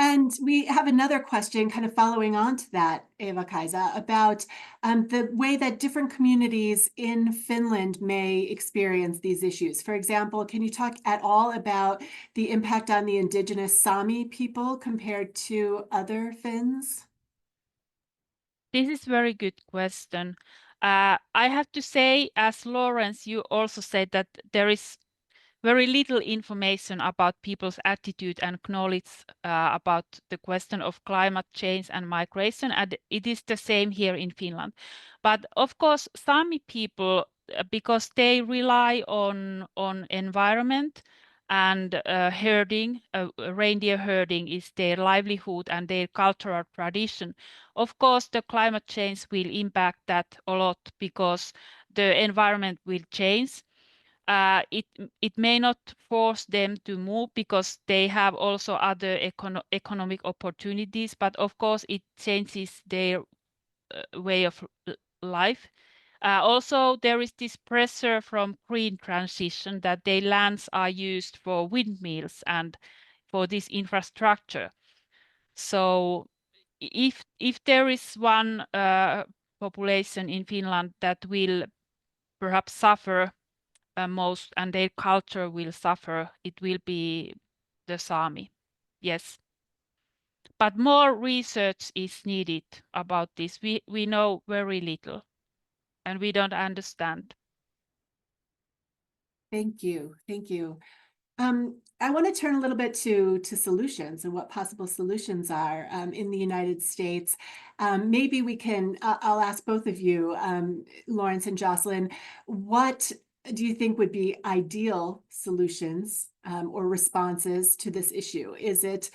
And we have another question kind of following on to that, Eeva-Kaisa, about the way that different communities in Finland may experience these issues. For example, can you talk at all about the impact on the indigenous Sami people compared to other Finns? This is very good question. I have to say, as Lawrence, you also said that there is very little information about people's attitude and knowledge about the question of climate change and migration, and it is the same here in Finland. But of course, Sami people, because they rely on environment and herding, reindeer herding is their livelihood and their cultural tradition. Of course, the climate change will impact that a lot because the environment will change. It may not force them to move because they have also other economic opportunities, but of course it changes their way of life. Also, there is this pressure from green transition that their lands are used for windmills and for this infrastructure. So if there is one population in Finland that will perhaps suffer most and their culture will suffer, it will be the Sami. Yes. But more research is needed about this. We know very little and we don't understand. Thank you. Thank you. I want to turn a little bit to solutions and what possible solutions are in the United States. Maybe we can, I'll ask both of you, Lawrence and Jocelyn, what do you think would be ideal solutions or responses to this issue? Is it,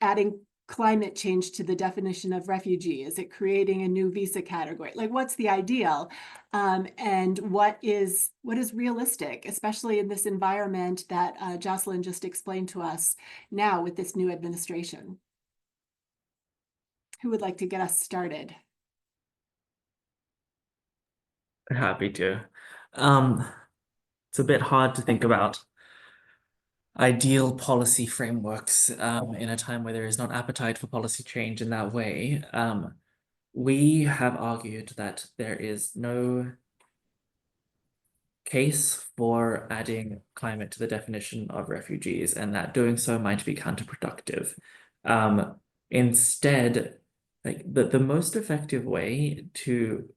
adding climate change to the definition of refugee? Is it creating a new visa category? Like, what's the ideal? And what is realistic, especially in this environment that Jocelyn just explained to us now with this new administration? Who would like to get us started? Happy to. It's a bit hard to think about ideal policy frameworks in a time where there is not appetite for policy change in that way. We have argued that there is no case for adding climate to the definition of refugees, and that doing so might be counterproductive. Instead, like the most effective way to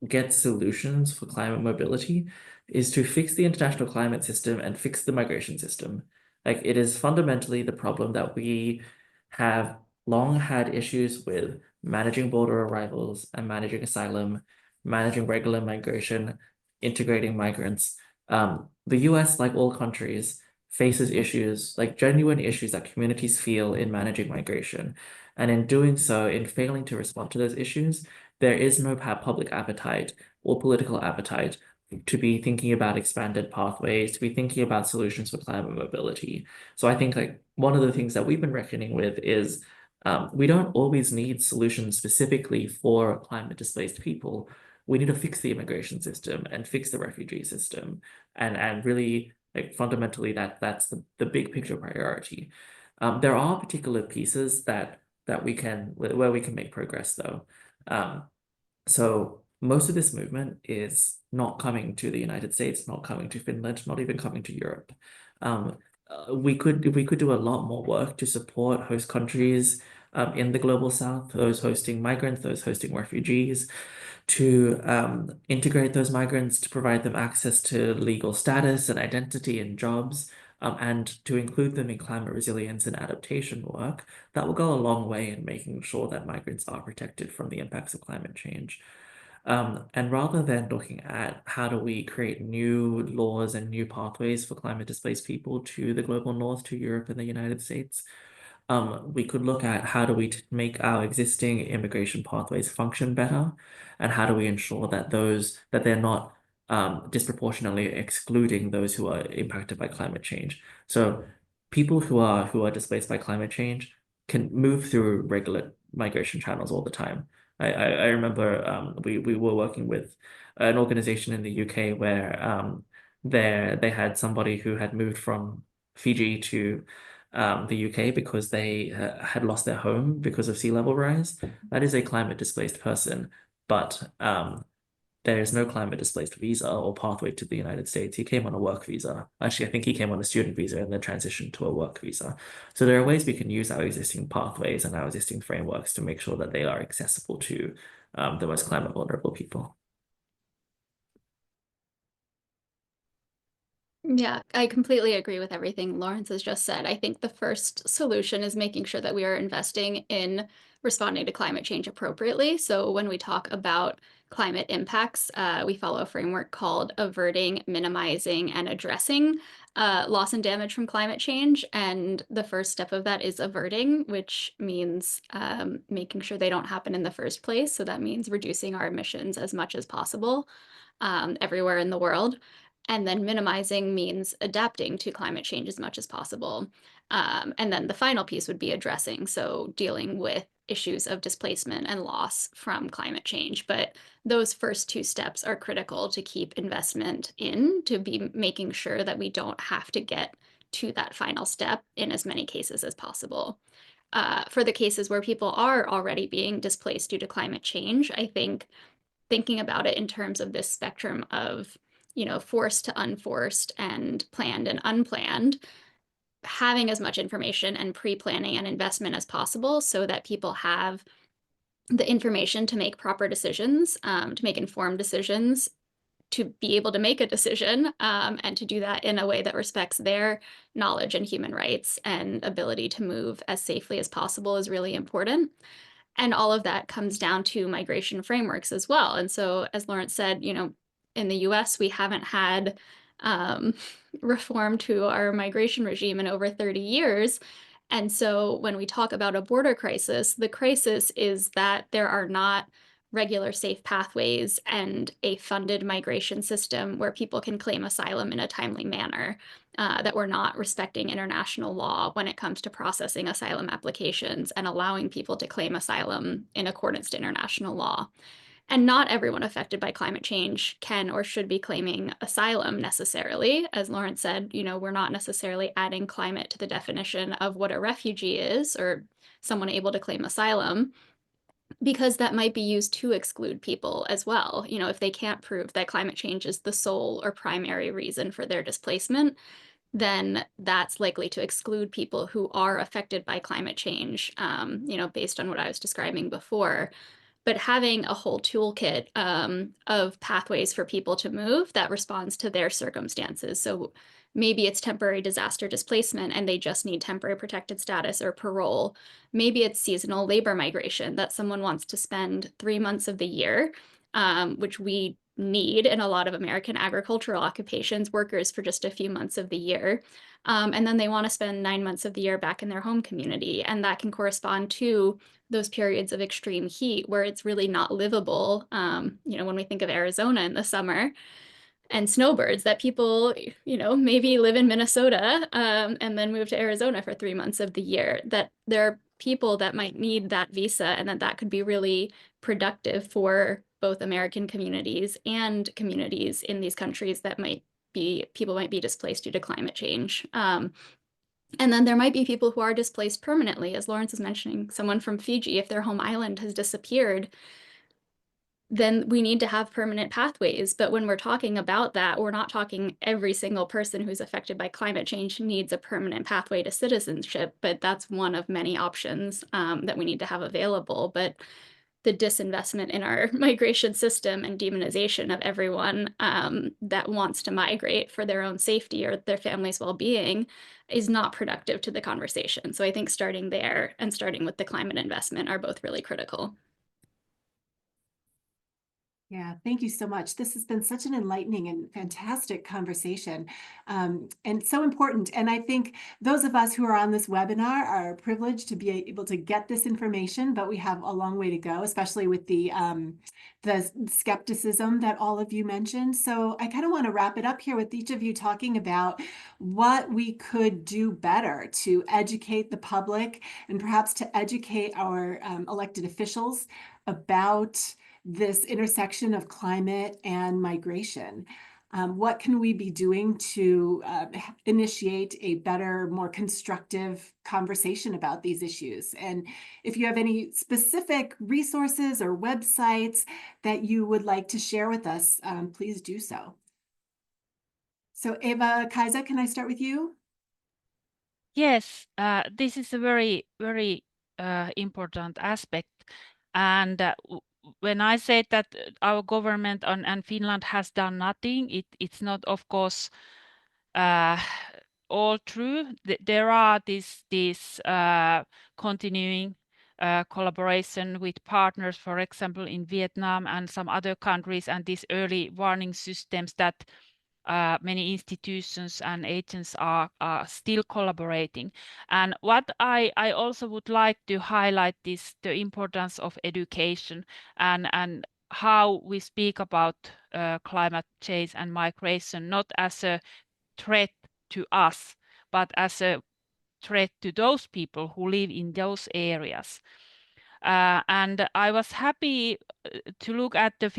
get solutions for climate mobility is to fix the international climate system and fix the migration system. Like, it is fundamentally the problem that we have long had issues with managing border arrivals and managing asylum, managing regular migration, integrating migrants. The US, like all countries, faces issues, like genuine issues that communities feel in managing migration. And in doing so, in failing to respond to those issues, there is no public appetite or political appetite to be thinking about expanded pathways, to be thinking about solutions for climate mobility. So I think, like, one of the things that we've been reckoning with is we don't always need solutions specifically for climate displaced people. We need to fix the immigration system and fix the refugee system, and really, like, fundamentally that's the big picture priority. There are particular pieces that we can where we can make progress though. So most of this movement is not coming to the United States, not coming to Finland, not even coming to Europe. We could do a lot more work to support host countries in the global south, those hosting migrants, those hosting refugees, to integrate those migrants, to provide them access to legal status and identity and jobs, and to include them in climate resilience and adaptation work. That will go a long way in making sure that migrants are protected from the impacts of climate change. And rather than looking at how do we create new laws and new pathways for climate displaced people to the global north, to Europe and the United States, we could look at how do we make our existing immigration pathways function better, and how do we ensure that they're not disproportionately excluding those who are impacted by climate change. So people who are displaced by climate change can move through regular migration channels all the time. I remember we were working with an organization in the UK where they had somebody who had moved from Fiji to the UK because they had lost their home because of sea level rise. That is a climate displaced person, but there is no climate displaced visa or pathway to the United States. He came on a work visa. Actually, I think he came on a student visa and then transitioned to a work visa. So there are ways we can use our existing pathways and our existing frameworks to make sure that they are accessible to the most climate vulnerable people. Yeah, I completely agree with everything Lawrence has just said. I think the first solution is making sure that we are investing in responding to climate change appropriately. So when we talk about climate impacts, we follow a framework called averting, minimizing, and addressing loss and damage from climate change. And the first step of that is averting, which means making sure they don't happen in the first place. So that means reducing our emissions as much as possible everywhere in the world. And then minimizing means adapting to climate change as much as possible. And then the final piece would be addressing, so dealing with issues of displacement and loss from climate change. But those first two steps are critical to keep investment in, to be making sure that we don't have to get to that final step in as many cases as possible. For the cases where people are already being displaced due to climate change, I think thinking about it in terms of this spectrum of, you know, forced to unforced and planned and unplanned, having as much information and pre-planning and investment as possible so that people have the information to make proper decisions, to make informed decisions, to be able to make a decision, and to do that in a way that respects their knowledge and human rights and ability to move as safely as possible is really important. And all of that comes down to migration frameworks as well. And so, as Lawrence said, you know, in the US, we haven't had reform to our migration regime in over 30 years. And so when we talk about a border crisis, the crisis is that there are not regular safe pathways and a funded migration system where people can claim asylum in a timely manner, that we're not respecting international law when it comes to processing asylum applications and allowing people to claim asylum in accordance to international law. And not everyone affected by climate change can or should be claiming asylum necessarily. As Lauren said, we're not necessarily adding climate to the definition of what a refugee is or someone able to claim asylum, because that might be used to exclude people as well. If they can't prove that climate change is the sole or primary reason for their displacement, then that's likely to exclude people who are affected by climate change, based on what I was describing before. But having a whole toolkit of pathways for people to move that responds to their circumstances. So maybe it's temporary disaster displacement and they just need temporary protected status or parole. Maybe it's seasonal labor migration, that someone wants to spend 3 months of the year, which we need in a lot of American agricultural occupations, workers for just a few months of the year. And then they want to spend 9 months of the year back in their home community. And that can correspond to those periods of extreme heat where it's really not livable. When we think of Arizona in the summer and snowbirds, that people, maybe live in Minnesota and then move to Arizona for 3 months of the year, that there are people that might need that visa, and that could be really productive for both American communities and communities in these countries that people might be displaced due to climate change. And then there might be people who are displaced permanently, as Lawrence was mentioning, someone from Fiji, if their home island has disappeared, then we need to have permanent pathways. But when we're talking about that, we're not talking every single person who's affected by climate change needs a permanent pathway to citizenship, but that's one of many options that we need to have available. But the disinvestment in our migration system and demonization of everyone that wants to migrate for their own safety or their family's well-being is not productive to the conversation. So I think starting there and starting with the climate investment are both really critical. Yeah, thank you so much. This has been such an enlightening and fantastic conversation, and so important. And I think those of us who are on this webinar are privileged to be able to get this information, but we have a long way to go, especially with the skepticism that all of you mentioned. So I kind of want to wrap it up here with each of you talking about what we could do better to educate the public and perhaps to educate our elected officials about this intersection of climate and migration. What can we be doing to initiate a better, more constructive conversation about these issues? And if you have any specific resources or websites that you would like to share with us, please do so. So Eeva-Kaisa, can I start with you? Yes, this is a very, very important aspect. And when I say that our government and Finland has done nothing, it's not, of course, all true. There are these continuing collaboration with partners, for example, in Vietnam and some other countries, and these early warning systems that many institutions and agents are still collaborating. And what I also would like to highlight is the importance of education and how we speak about climate change and migration, not as a threat to us, but as a threat to those people who live in those areas. And I was happy to look at the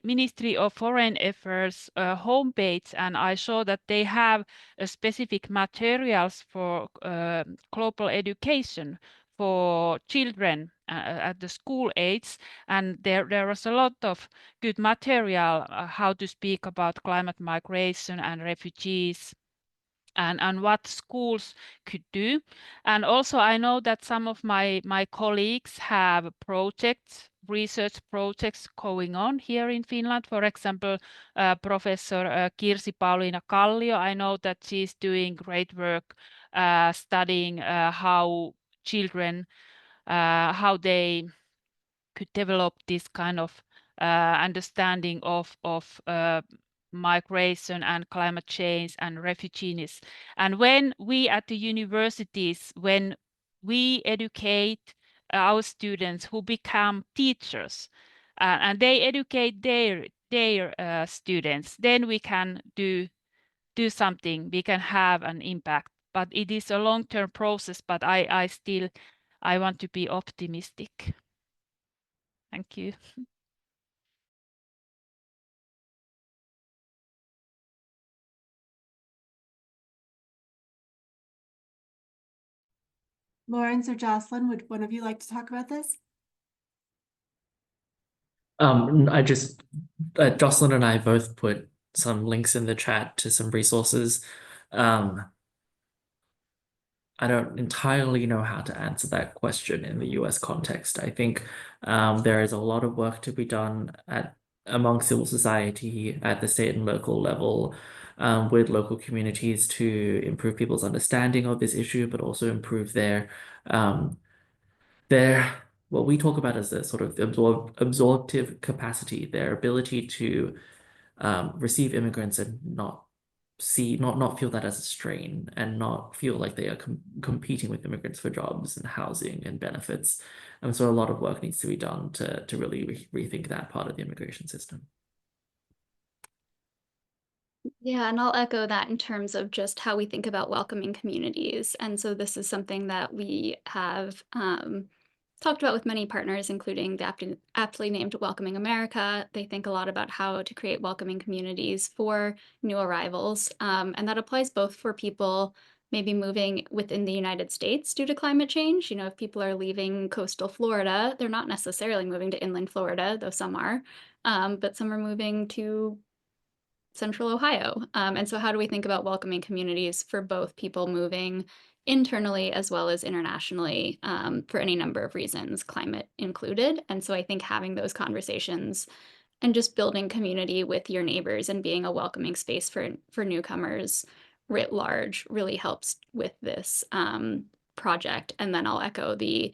Ministry of Foreign Affairs homepage, and I saw that they have specific materials for global education for children at the school age, and there was a lot of good material how to speak about climate migration and refugees, and what schools could do. And also I know that some of my colleagues have research projects going on here in Finland. For example, Professor Kirsi Pauliina Kallio, I know that she's doing great work studying how children, how they could develop this kind of understanding of migration and climate change and refugees. And when we at the universities, when we educate our students who become teachers and they educate their students, then we can do something, we can have an impact. But it is a long-term process, but I still want to be optimistic. Thank you. Lawrence or Jocelyn, would one of you like to talk about this? Jocelyn and I both put some links in the chat to some resources. I don't entirely know how to answer that question in the US context. I think there is a lot of work to be done among civil society at the state and local level with local communities to improve people's understanding of this issue, but also improve um, what we talk about as the sort of absorptive capacity, their ability to receive immigrants and not feel that as a strain and not feel like they are competing with immigrants for jobs and housing and benefits. And so a lot of work needs to be done to really rethink that part of the immigration system. Yeah, and I'll echo that in terms of just how we think about welcoming communities. And so this is something that we have talked about with many partners, including the aptly named Welcoming America. They think a lot about how to create welcoming communities for new arrivals. And that applies both for people maybe moving within the United States due to climate change. You know, if people are leaving coastal Florida, they're not necessarily moving to inland Florida, though some are, but some are moving to Central Ohio. And so how do we think about welcoming communities for both people moving internally as well as internationally for any number of reasons, climate included? And so I think having those conversations and just building community with your neighbors and being a welcoming space for newcomers writ large really helps with this project. And then I'll echo the,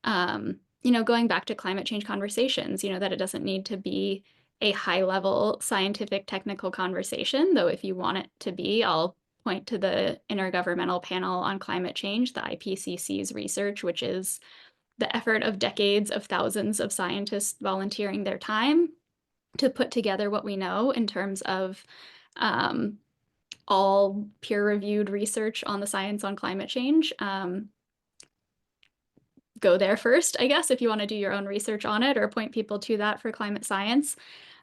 going back to climate change conversations, that it doesn't need to be a high level scientific technical conversation, though if you want it to be, I'll point to the Intergovernmental Panel on Climate Change, the IPCC's research, which is the effort of decades of thousands of scientists volunteering their time to put together what we know in terms of all peer-reviewed research on the science on climate change. Go there first, I guess, if you want to do your own research on it or point people to that for climate science.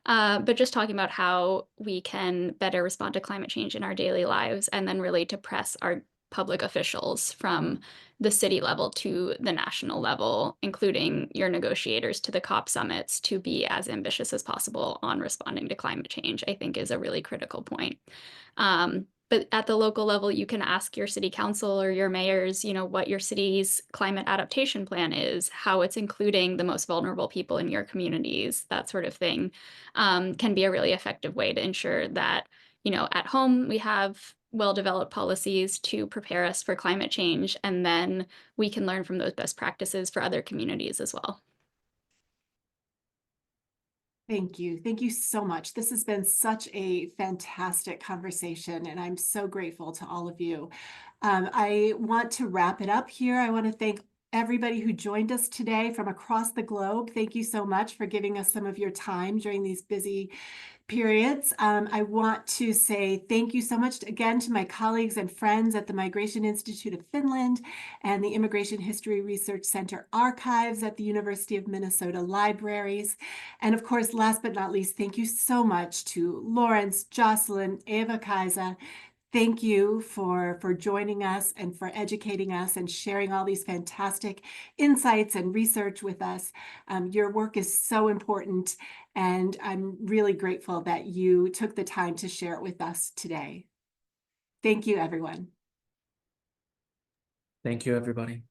But just talking about how we can better respond to climate change in our daily lives and then really to press our public officials from the city level to the national level, including your negotiators to the COP summits, to be as ambitious as possible on responding to climate change, I think is a really critical point. But at the local level, you can ask your city council or your mayors, what your city's climate adaptation plan is, how it's including the most vulnerable people in your communities, that sort of thing, can be a really effective way to ensure that, at home we have well-developed policies to prepare us for climate change, and then we can learn from those best practices for other communities as well. Thank you. Thank you so much. This has been such a fantastic conversation, and I'm so grateful to all of you. I want to wrap it up here. I want to thank everybody who joined us today from across the globe. Thank you so much for giving us some of your time during these busy periods. I want to say thank you so much again to my colleagues and friends at the Migration Institute of Finland and the Immigration History Research Center archives at the University of Minnesota libraries. And of course, last but not least, thank you so much to Lawrence, Jocelyn, Eeva-Kaisa. Thank you for joining us and for educating us and sharing all these fantastic insights and research with us. Your work is so important, and I'm really grateful that you took the time to share it with us today. Thank you, everyone. Thank you, everybody.